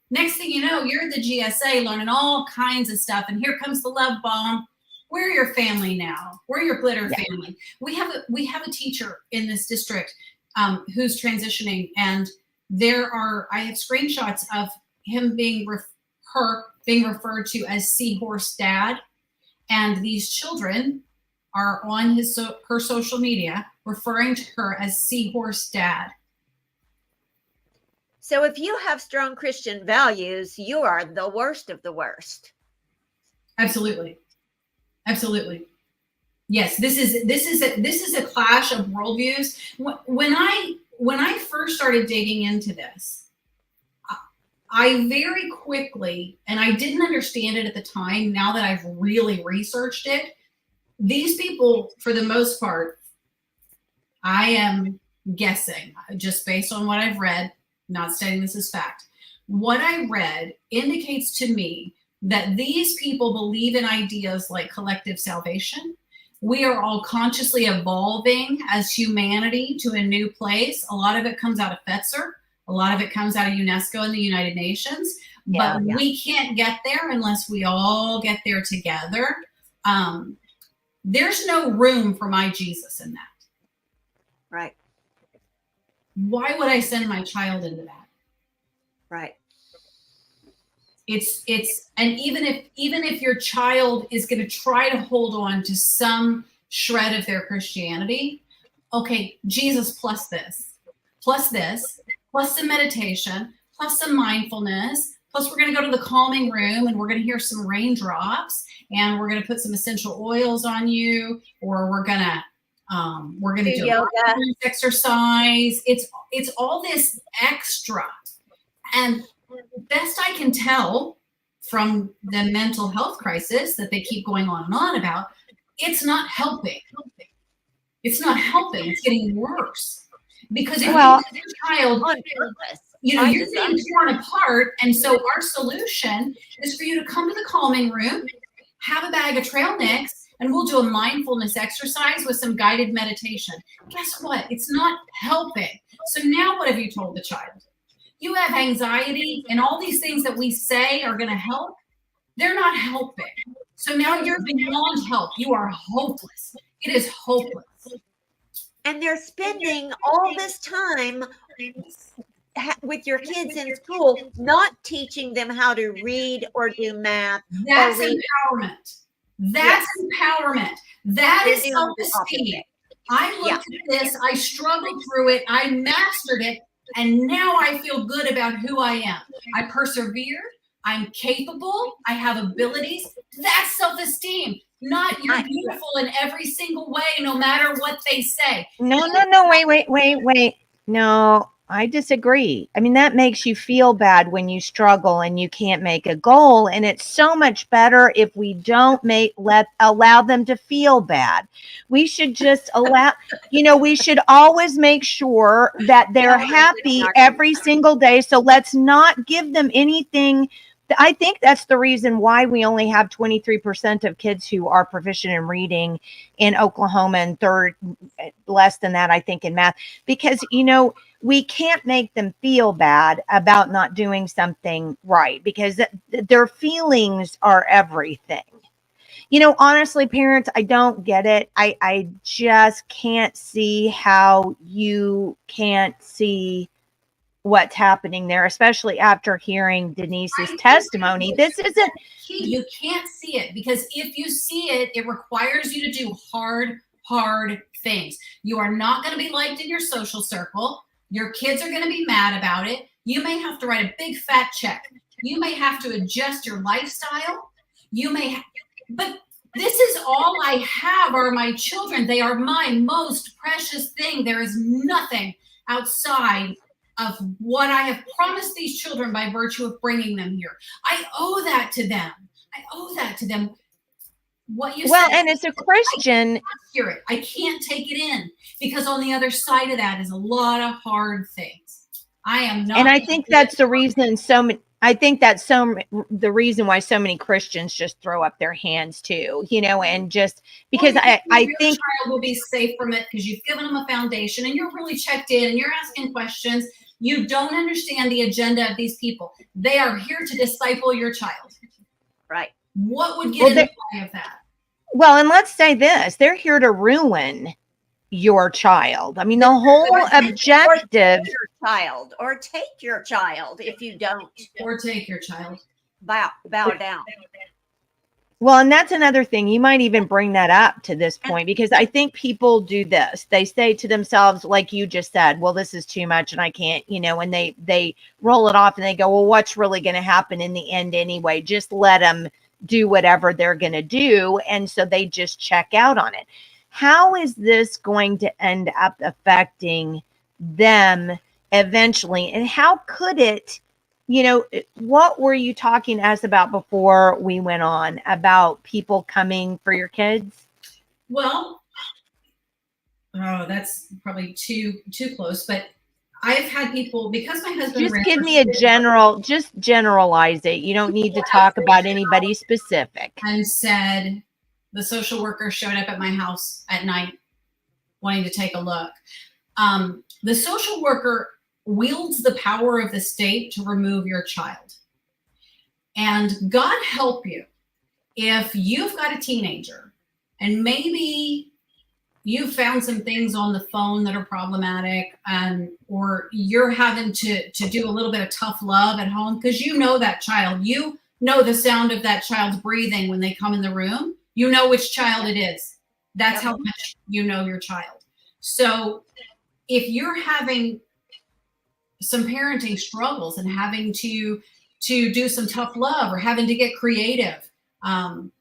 Next thing you know, you're the GSA learning all kinds of stuff. And here comes the love bomb. We're your family now. We're your glitter family. We have a teacher in this district who's transitioning. And I have screenshots of him being referred to as Seahorse Dad. And these children are on her social media referring to her as Seahorse Dad. So if you have strong Christian values, you are the worst of the worst. Absolutely. Absolutely. Yes, this is a clash of worldviews. When I first started digging into this, I very quickly, and I didn't understand it at the time, now that I've really researched it, these people, for the most part, I am guessing, just based on what I've read, not stating this as fact, what I read indicates to me that these people believe in ideas like collective salvation. We are all consciously evolving as humanity to a new place. A lot of it comes out of Fetzer. A lot of it comes out of UNESCO and the United Nations. But we can't get there unless we all get there together. There's no room for my Jesus in that. Right. Why would I send my child into that? Right. And even if your child is going to try to hold on to some shred of their Christianity, okay, Jesus plus this, plus some meditation, plus some mindfulness, plus we're going to go to the calming room and we're going to hear some raindrops and we're going to put some essential oils on you, or we're going to do yoga, exercise. It's all this extra. And best I can tell from the mental health crisis that they keep going on and on about, it's not helping. It's not helping. It's getting worse. Because if you have a child, you're being torn apart. And so our solution is for you to come to the calming room, have a bag of trail mix, and we'll do a mindfulness exercise with some guided meditation. Guess what? It's not helping. So now what have you told the child? You have anxiety, and all these things that we say are going to help, they're not helping. So now you're beyond help. You are hopeless. It is hopeless. And they're spending all this time with your kids in school, not teaching them how to read or do math. That's empowerment. That's empowerment. That is self-esteem. I looked at this, I struggled through it, I mastered it, and now I feel good about who I am. I persevere, I'm capable, I have abilities. That's self-esteem, not you're beautiful in every single way, no matter what they say. No, wait. No, I disagree. I mean, that makes you feel bad when you struggle and you can't make a goal. And it's so much better if we don't allow them to feel bad. We should just allow, we should always make sure that they're happy every single day. So let's not give them anything. I think that's the reason why we only have 23% of kids who are proficient in reading in Oklahoma, and third, less than that, I think, in math, because, we can't make them feel bad about not doing something right, because their feelings are everything. Honestly, parents, I don't get it. I just can't see how you can't see what's happening there, especially after hearing Denise's testimony. This isn't. You can't see it, because if you see it, it requires you to do hard things. You are not going to be liked in your social circle. Your kids are going to be mad about it. You may have to write a big fat check. You may have to adjust your lifestyle. But this is all I have are my children. They are my most precious thing. There is nothing outside of what I have promised these children by virtue of bringing them here. I owe that to them. What you Well, said, and as a Christian, I can't take it in, because on the other side of that is a lot of hard things. I am not. And I think that's the reason the reason why so many Christians just throw up their hands too, and just because I think your child will be safe from it, because you've given them a foundation and you're really checked in and you're asking questions. You don't understand the agenda of these people. They are here to disciple your child. Right. What would get in the way of that? Well, and let's say this, they're here to ruin your child. I mean, the whole objective. Or take your child if you don't. Or take your child. Bow down. Well, and that's another thing. You might even bring that up to this point, because I think people do this. They say to themselves, like you just said, well, this is too much and I can't, and they roll it off and they go, well, what's really going to happen in the end anyway? Just let them do whatever they're going to do. And so they just check out on it. How is this going to end up affecting them eventually? And how could it, what were you talking to us about before we went on about people coming for your kids? Well, that's probably too close, but I've had people, because my husband just give me just generalize it. You don't need to talk about anybody specific. And said the social worker showed up at my house at night wanting to take a look. The social worker wields the power of the state to remove your child. And God help you if you've got a teenager and maybe you found some things on the phone that are problematic, or you're having to do a little bit of tough love at home, because you know that child. You know the sound of that child's breathing when they come in the room. You know which child it is. That's how much you know your child. So if you're having some parenting struggles and having to do some tough love or having to get creative, and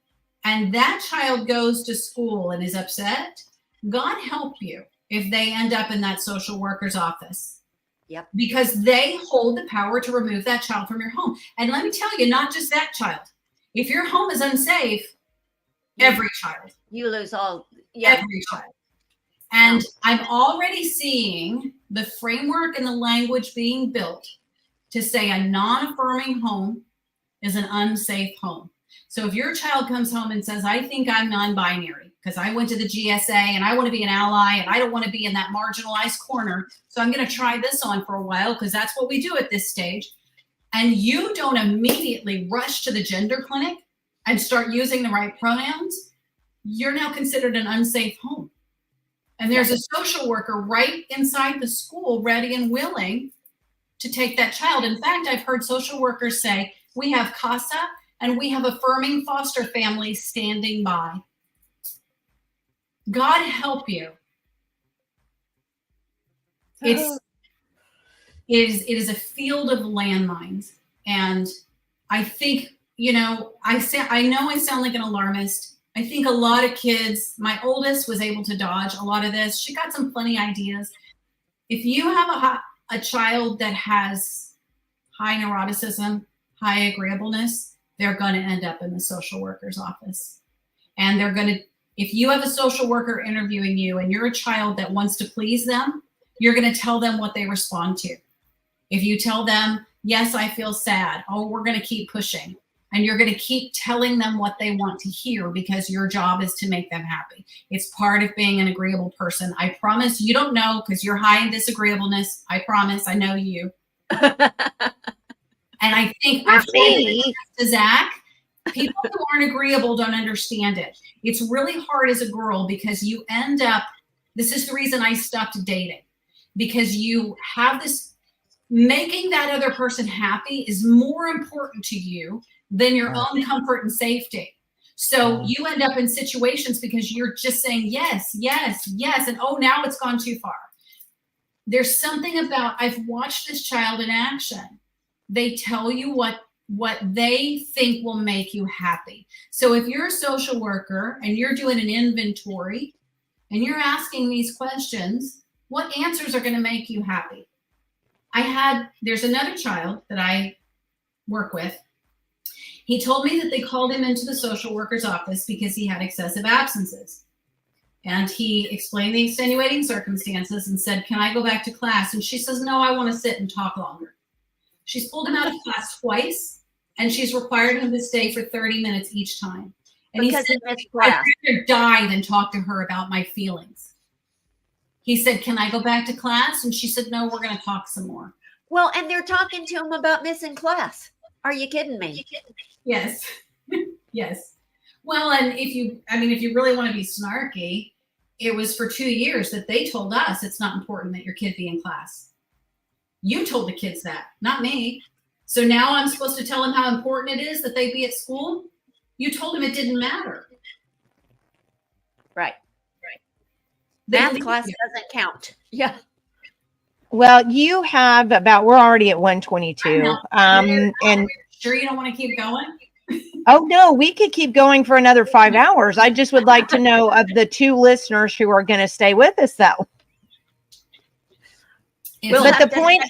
that child goes to school and is upset, God help you if they end up in that social worker's office. Yep. Because they hold the power to remove that child from your home. And let me tell you, not just that child. If your home is unsafe, every child. You lose all. Yeah. Every child. And I'm already seeing the framework and the language being built to say a non-affirming home is an unsafe home. So if your child comes home and says, I think I'm non-binary because I went to the GSA and I want to be an ally and I don't want to be in that marginalized corner, so I'm going to try this on for a while because that's what we do at this stage, and you don't immediately rush to the gender clinic and start using the right pronouns, you're now considered an unsafe home. And there's a social worker right inside the school ready and willing to take that child. In fact, I've heard social workers say, we have CASA and we have affirming foster families standing by. God help you It is a field of landmines. And I think, you know, I know I sound like an alarmist. I think a lot of kids, my oldest was able to dodge a lot of this. She got some funny ideas. If you have a child that has high neuroticism, high agreeableness, they're going to end up in the social worker's office. And they're going to, if you have a social worker interviewing you and you're a child that wants to please them, you're going to tell them what they respond to. If you tell them, yes, I feel sad, oh, we're going to keep pushing. And you're going to keep telling them what they want to hear because your job is to make them happy. It's part of being an agreeable person. I promise you don't know because you're high in disagreeableness. I promise I know you. And I think to Zach, people who aren't agreeable don't understand it. It's really hard as a girl because you end up, this is the reason I stopped dating, because you have this, making that other person happy is more important to you than your own comfort and safety. So you end up in situations because you're just saying yes, yes, yes, and oh, now it's gone too far. There's something about, I've watched this child in action. They tell you what they think will make you happy. So if you're a social worker and you're doing an inventory and you're asking these questions, what answers are going to make you happy? There's another child that I work with. He told me that they called him into the social worker's office because he had excessive absences. And he explained the extenuating circumstances and said, can I go back to class? And she says, no, I want to sit and talk longer. She's pulled him out of class twice, and she's required him to stay for 30 minutes each time. And Because he said, he missed I'd class. rather die than talk to her about my feelings. He said, can I go back to class? And she said, no, we're going to talk some more. Well, and they're talking to him about missing class. Are you kidding me? Yes. Yes. Well, and if you really want to be snarky, it was for 2 years that they told us it's not important that your kid be in class. You told the kids that, not me. So now I'm supposed to tell them how important it is that they be at school? You told them it didn't matter. Right. They Math believe class you. doesn't count. Yeah. Well, you have we're already at 122. And Sure you don't want to keep going? oh no, we could keep going for another 5 hours. I just would like to know of the 2 listeners who are going to stay with us though. We'll But have the to point-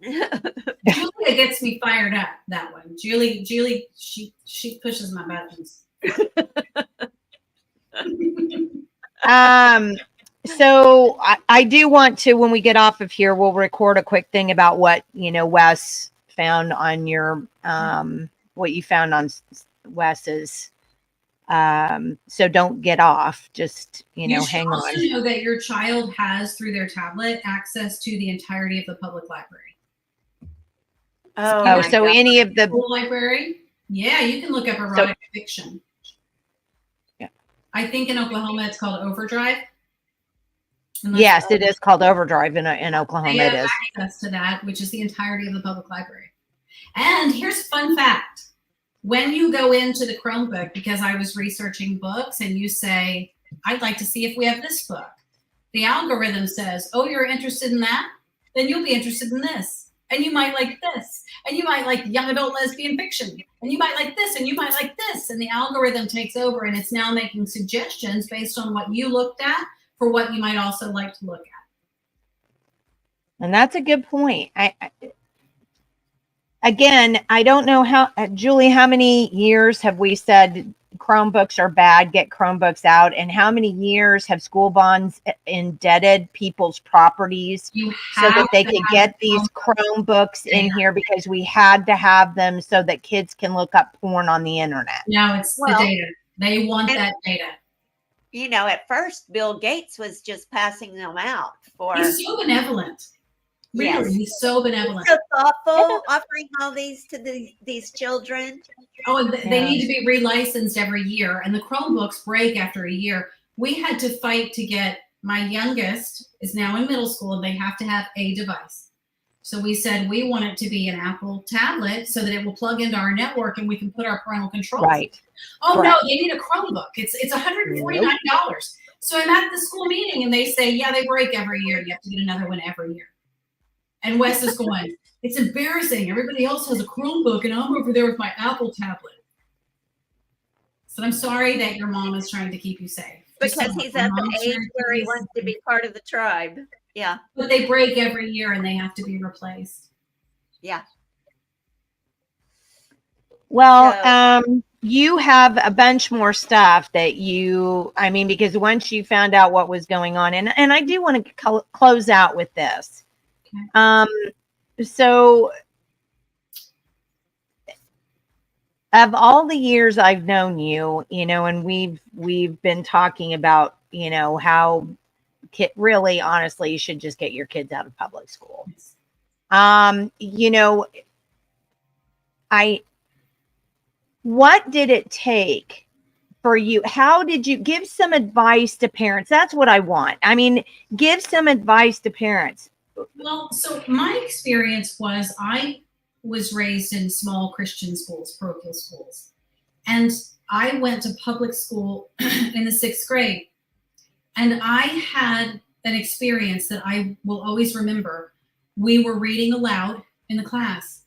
segment it. Julia gets me fired up, that one. Julie, she pushes my buttons. So I do want to, when we get off of here, we'll record a quick thing about what, Wes found on your, what you found on Wes's. So don't get off, just, You should hang also on. know that your child has, through their tablet, access to the entirety of the public library. Oh, so any of the, School library? Yeah, you can look up erotic fiction. Yeah. I think in Oklahoma it's called Overdrive. yes, it is called Overdrive in Oklahoma. They have It is. access to that, which is the entirety of the public library. And here's a fun fact. When you go into the Chromebook, because I was researching books, and you say, I'd like to see if we have this book. The algorithm says, oh, you're interested in that? Then you'll be interested in this. And you might like this. And you might like young adult lesbian fiction. And you might like this. And you might like this. And the algorithm takes over, and it's now making suggestions based on what you looked at for what you might also like to look at. And that's a good point. Again, I don't know how, Julie, how many years have we said Chromebooks are bad, get Chromebooks out? And how many years have school bonds indebted people's properties so that they could get these Chromebooks in here because we had to have them so that kids can look up porn on the internet? No, it's the data. They want that data. At first, Bill Gates was just passing them out for. He's so benevolent. Really, Yes. he's so benevolent. So thoughtful, offering all these to these children. Oh, and they need to be relicensed every year, and the Chromebooks break after a year. We had to fight to get, my youngest is now in middle school, and they have to have a device. So we said we want it to be an Apple tablet so that it will plug into our network and we can put our parental controls. Right. Oh Correct. no, they need a Chromebook. It's $149. So I'm at the school meeting and they say, yeah, they break every year. You have to get another one every year. And Wes is going, it's embarrassing. Everybody else has a Chromebook and I'm over there with my Apple tablet. So I'm sorry that your mom is trying to keep you safe. Because he's at the age where he wants to be part of the tribe. Yeah. But they break every year and they have to be replaced. Yeah. Well, you have a bunch more stuff that I mean, because once you found out what was going on, and I do want to close out with this. Okay. So of all the years I've known you, and we've been talking about, how really, honestly, you should just get your kids out of public school. What did it take for you? How did you give some advice to parents? That's what I want. I mean, give some advice to parents. Well, so my experience was I was raised in small Christian schools, parochial schools. And I went to public school in the 6th grade. And I had an experience that I will always remember. We were reading aloud in the class.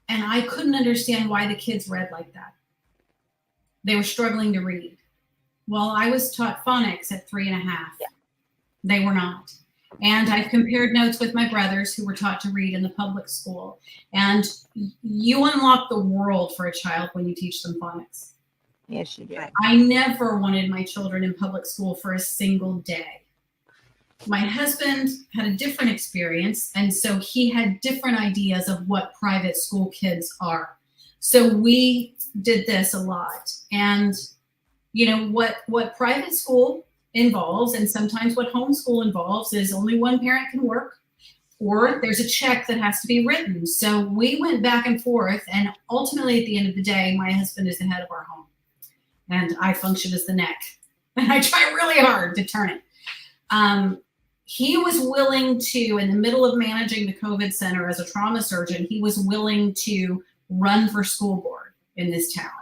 And I couldn't understand why the kids read like that. They were struggling to read. Well, I was taught phonics at 3.5. Yeah. They were not. And I've compared notes with my brothers who were taught to read in the public school. And you unlock the world for a child when you teach them phonics. Yes, you do. I never wanted my children in public school for a single day. My husband had a different experience, and so he had different ideas of what private school kids are. So we did this a lot. And what private school involves, and sometimes what homeschool involves, is only one parent can work, or there's a check that has to be written. So we went back and forth, and ultimately at the end of the day, my husband is the head of our home, and I function as the neck, and I try really hard to turn it. He was willing to, in the middle of managing the COVID center as a trauma surgeon, he was willing to run for school board in this town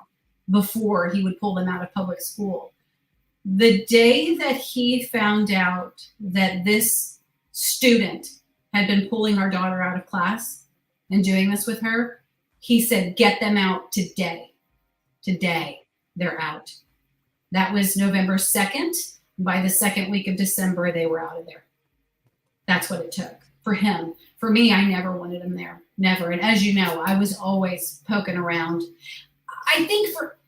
before he would pull them out of public school. The day that he found out that this student had been pulling our daughter out of class and doing this with her, he said, get them out today. Today, they're out. That was November 2nd. By the 2nd week of December, they were out of there. That's what it took for him. For me, I never wanted him there. Never. And as you know, I was always poking around. I think for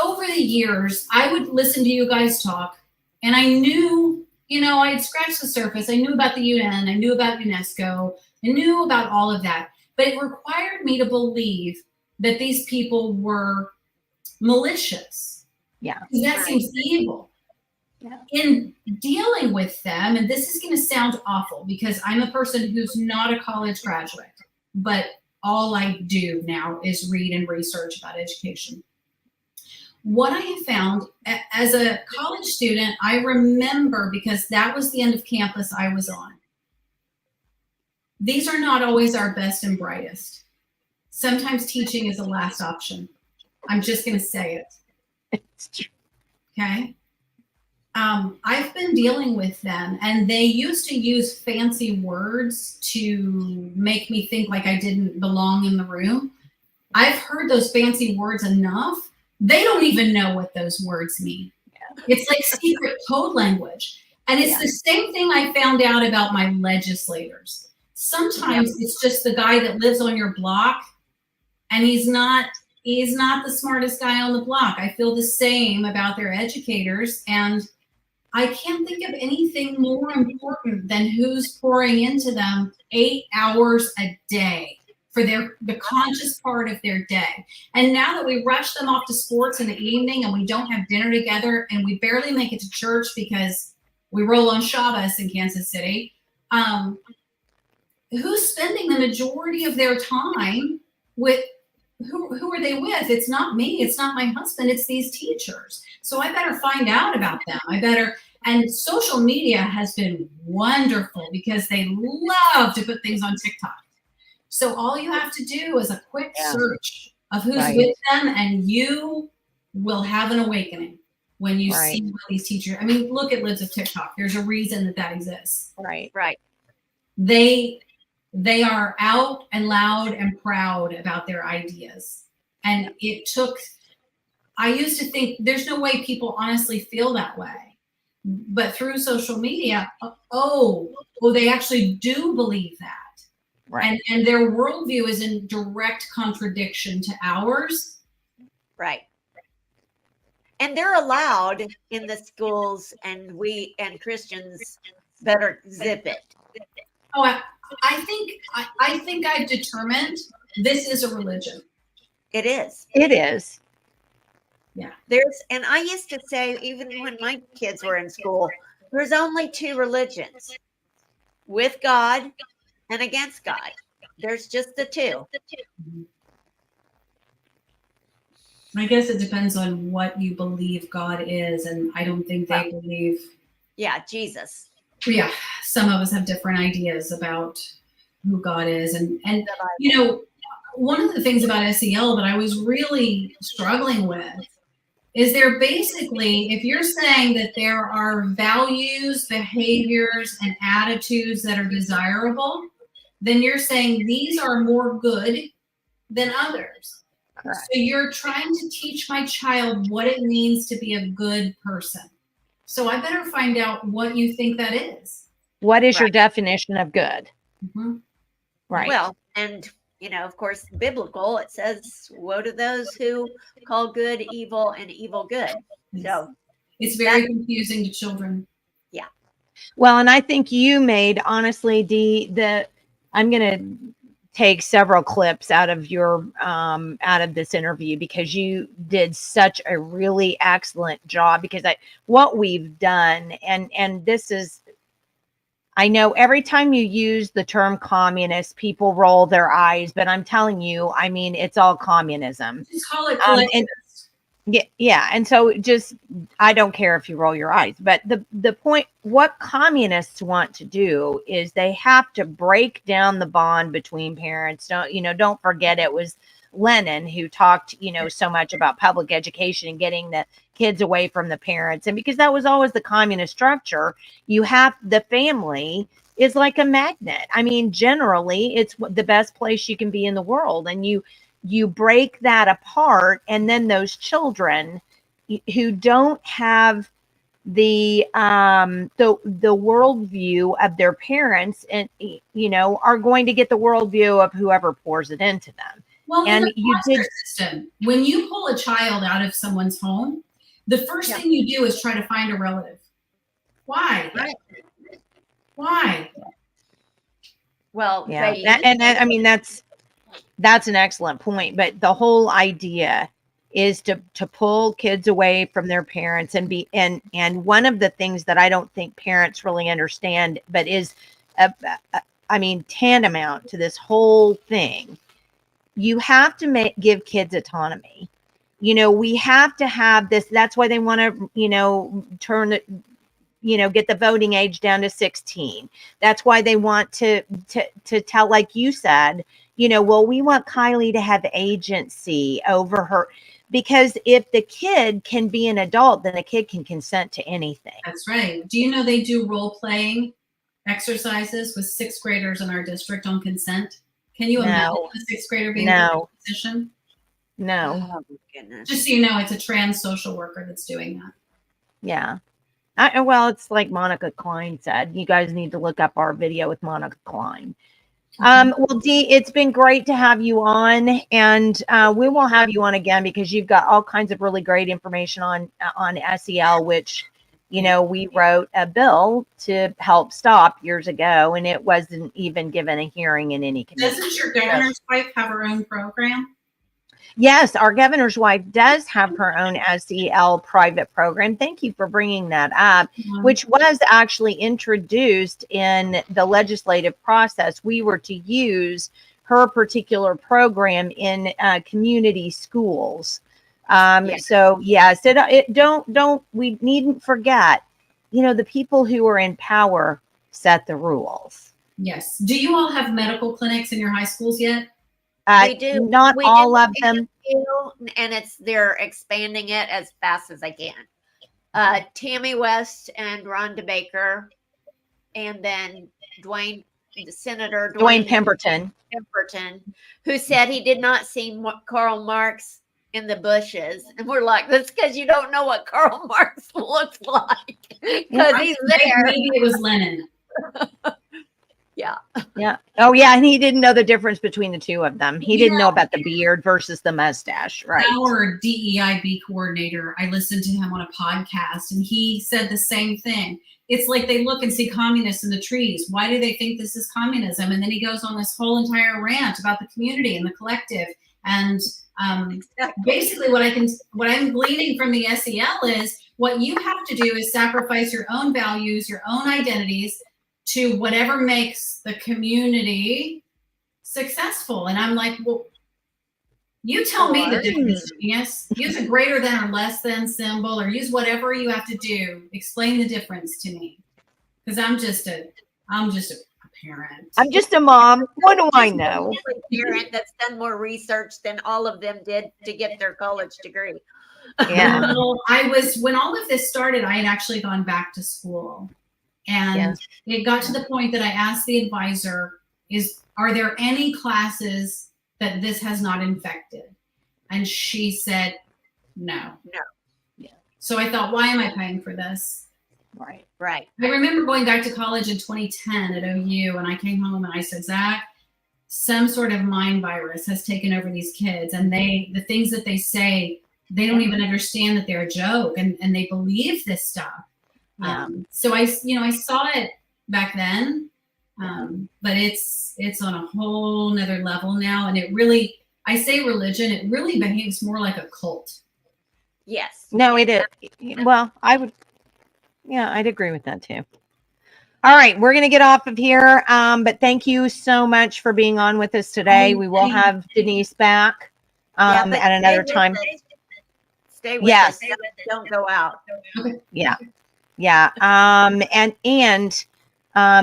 over the years, I would listen to you guys talk, and I knew, I had scratched the surface. I knew about the UN. I knew about UNESCO. I knew about all of that. But it required me to believe that these people were malicious. Yeah. That seems evil. Yeah. In dealing with them, and this is going to sound awful because I'm a person who's not a college graduate, but all I do now is read and research about education. What I have found as a college student, I remember, because that was the end of campus I was on. These are not always our best and brightest. Sometimes teaching is the last option. I'm just going to say it. Okay. I've been dealing with them, and they used to use fancy words to make me think like I didn't belong in the room. I've heard those fancy words enough. They don't even know what those words mean. Yeah. It's like secret code language. And it's the same thing I found out about my legislators. Sometimes it's just the guy that lives on your block, and he's not the smartest guy on the block. I feel the same about their educators, and I can't think of anything more important than who's pouring into them 8 hours a day for the conscious part of their day. And now that we rush them off to sports in the evening, and we don't have dinner together, and we barely make it to church because we roll on Shabbos in Kansas City, who's spending the majority of their time with? Who are they with? It's not me. It's not my husband. It's these teachers. So I better find out about them. And social media has been wonderful because they love to put things on TikTok. So all you have to do is a quick search of who's with them, and you will have an awakening. when you Right. see what these teachers, I mean, look at Lives of TikTok. There's a reason that exists. Right. Right. They are out and loud and proud about their ideas. And it took, I used to think there's no way people honestly feel that way. But through social media, they actually do believe that. Right. And their worldview is in direct contradiction to ours. Right. And they're allowed in the schools, and we and Christians better zip it. Oh, I think I've determined this is a religion. It is. It is. Yeah. And I used to say, even when my kids were in school, there's only two religions, with God and against God. There's just the two. I guess it depends on what you believe God is, and I don't think they believe. Yeah, Jesus. Yeah, some of us have different ideas about who God is, and you know, one of the things about SEL that I was really struggling with is there basically, if you're saying that there are values, behaviors, and attitudes that are desirable, then you're saying these are more good than others. Correct. So you're trying to teach my child what it means to be a good person. So I better find out what you think that is. What is your definition of good? Mm-hmm. Right. Well, and of course, biblical, it says, woe to those who call good evil and evil good. So it's very confusing to children. Yeah. Well, and I think you made, honestly, Dee, I'm going to take several clips out of this interview, because you did such a really excellent job, because what we've done, and this is, I know every time you use the term communist, people roll their eyes, but I'm telling you, I mean, it's all communism. Just call it collectivist. Yeah. And so I don't care if you roll your eyes, but the point, what communists want to do is they have to break down the bond between parents. Don't forget, it was Lenin who talked, so much about public education and getting the kids away from the parents. And because that was always the communist structure, the family is like a magnet. I mean, generally it's the best place you can be in the world. And you break that apart, and then those children who don't have the worldview of their parents, and are going to get the worldview of whoever pours it into them. Well, and you did system. When you pull a child out of someone's home, the first thing you do is try to find a relative. Why? Right. Why? Well, yeah, I mean, that's an excellent point. But the whole idea is to pull kids away from their parents and one of the things that I don't think parents really understand, but is tantamount to this whole thing. You have to give kids autonomy. We have to have this. That's why they want to, turn the, get the voting age down to 16. That's why they want to tell, like you said, well, we want Kylie to have agency over her, because if the kid can be an adult, then the kid can consent to anything. That's right. Do you know they do role-playing exercises with sixth graders in our district on consent? Can you imagine a sixth grader being in that position? No. Oh, my goodness. Just so you know, it's a trans social worker that's doing that. Yeah. Well, it's like Monica Klein said. You guys need to look up our video with Monica Klein. Well, Dee, it's been great to have you on, and we will have you on again, because you've got all kinds of really great information on SEL, which, we wrote a bill to help stop years ago, and it wasn't even given a hearing in any committee. Doesn't your governor's wife have her own program? Yes, our governor's wife does have her own SEL private program. Thank you for bringing that up, which was actually introduced in the legislative process. We were to use her particular program in community schools. So yes, we needn't forget, the people who are in power set the rules. Yes. Do you all have medical clinics in your high schools yet? We do. Not all of them. And they're expanding it as fast as I can. Tammy West and Rhonda Baker, and then Senator Dwayne Pemberton. Who said he did not see Karl Marx in the bushes. And we're like, that's because you don't know what Karl Marx looks like. Because he's there. Maybe it was Lenin. Yeah. Yeah. Oh, yeah. And he didn't know the difference between the two of them. He didn't know about the beard versus the mustache. Right. Our DEIB coordinator, I listened to him on a podcast, and he said the same thing. It's like they look and see communists in the trees. Why do they think this is communism? And then he goes on this whole entire rant about the community and the collective. And basically what I'm gleaning from the SEL is what you have to do is sacrifice your own values, your own identities to whatever makes the community successful. And I'm like, well, you tell me the difference, genius. Use a greater than or less than symbol, or use whatever you have to do. Explain the difference to me. Because I'm just a parent. I'm just a mom. What do I know? A parent that's done more research than all of them did to get their college degree. Yeah. Well, when all of this started, I had actually gone back to school. And it got to the point that I asked the advisor, are there any classes that this has not infected? And she said, no. Yeah. So I thought, why am I paying for this? Right. I remember going back to college in 2010 at OU, and I came home and I said, Zach, some sort of mind virus has taken over these kids, and the things that they say, they don't even understand that they're a joke, and they believe this stuff. Yeah. So I saw it back then, but it's on a whole nother level now. And it really, I say religion, it really behaves more like a cult. Yes. No, it is. Well, I'd agree with that too. All right, we're going to get off of here. But thank you so much for being on with us today. We will have Denise back at another time. Stay with us. Don't go out. Yeah. Yeah. And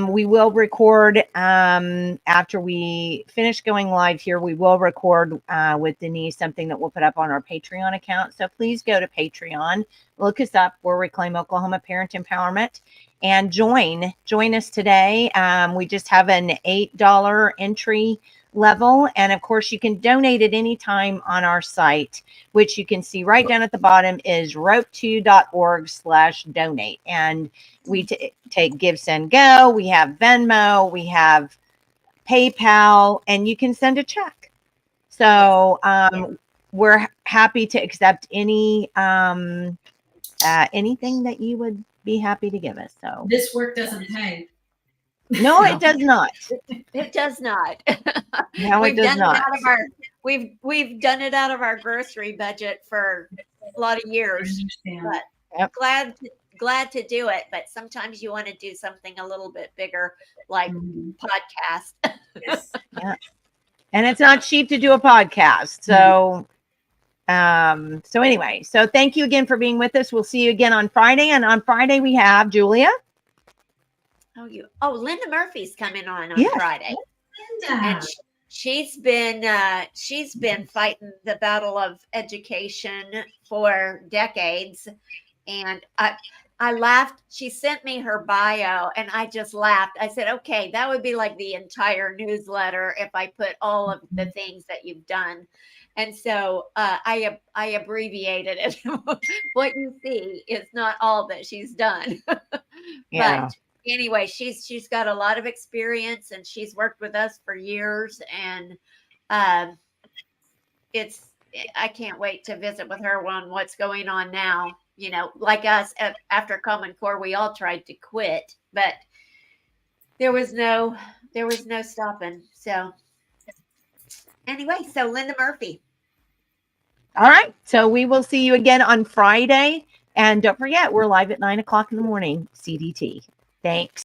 we will record after we finish going live here. We will record with Denise something that we'll put up on our Patreon account. So please go to Patreon, look us up. We're Reclaim Oklahoma Parent Empowerment, and join us today. We just have an $8 entry level, and of course you can donate at any time on our site, which you can see right down at the bottom is rope2.org/donate. And we take Give, Send, Go. We have Venmo, we have PayPal, and you can send a check. So we're happy to accept any anything that you would be happy to give us. So this work doesn't pay. No, it does not. It does not. No, it does not. We've done it out of our grocery budget for a lot of years. But glad to do it. But sometimes you want to do something a little bit bigger, like podcast. Yeah. And it's not cheap to do a podcast. So anyway, so thank you again for being with us. We'll see you again on Friday. And on Friday we have Julia. Linda Murphy's coming on Friday. Linda. And she's been fighting the battle of education for decades. And I laughed. She sent me her bio and I just laughed. I said, okay, that would be like the entire newsletter if I put all of the things that you've done. And so I abbreviated it. What you see is not all that she's done. Yeah. But anyway, she's got a lot of experience and she's worked with us for years, and I can't wait to visit with her on what's going on now. You know, like us after Common Core, we all tried to quit, but there was no stopping. So anyway, so Linda Murphy. All right. So we will see you again on Friday. And don't forget, we're live at 9 o'clock in the morning, CDT. Thanks.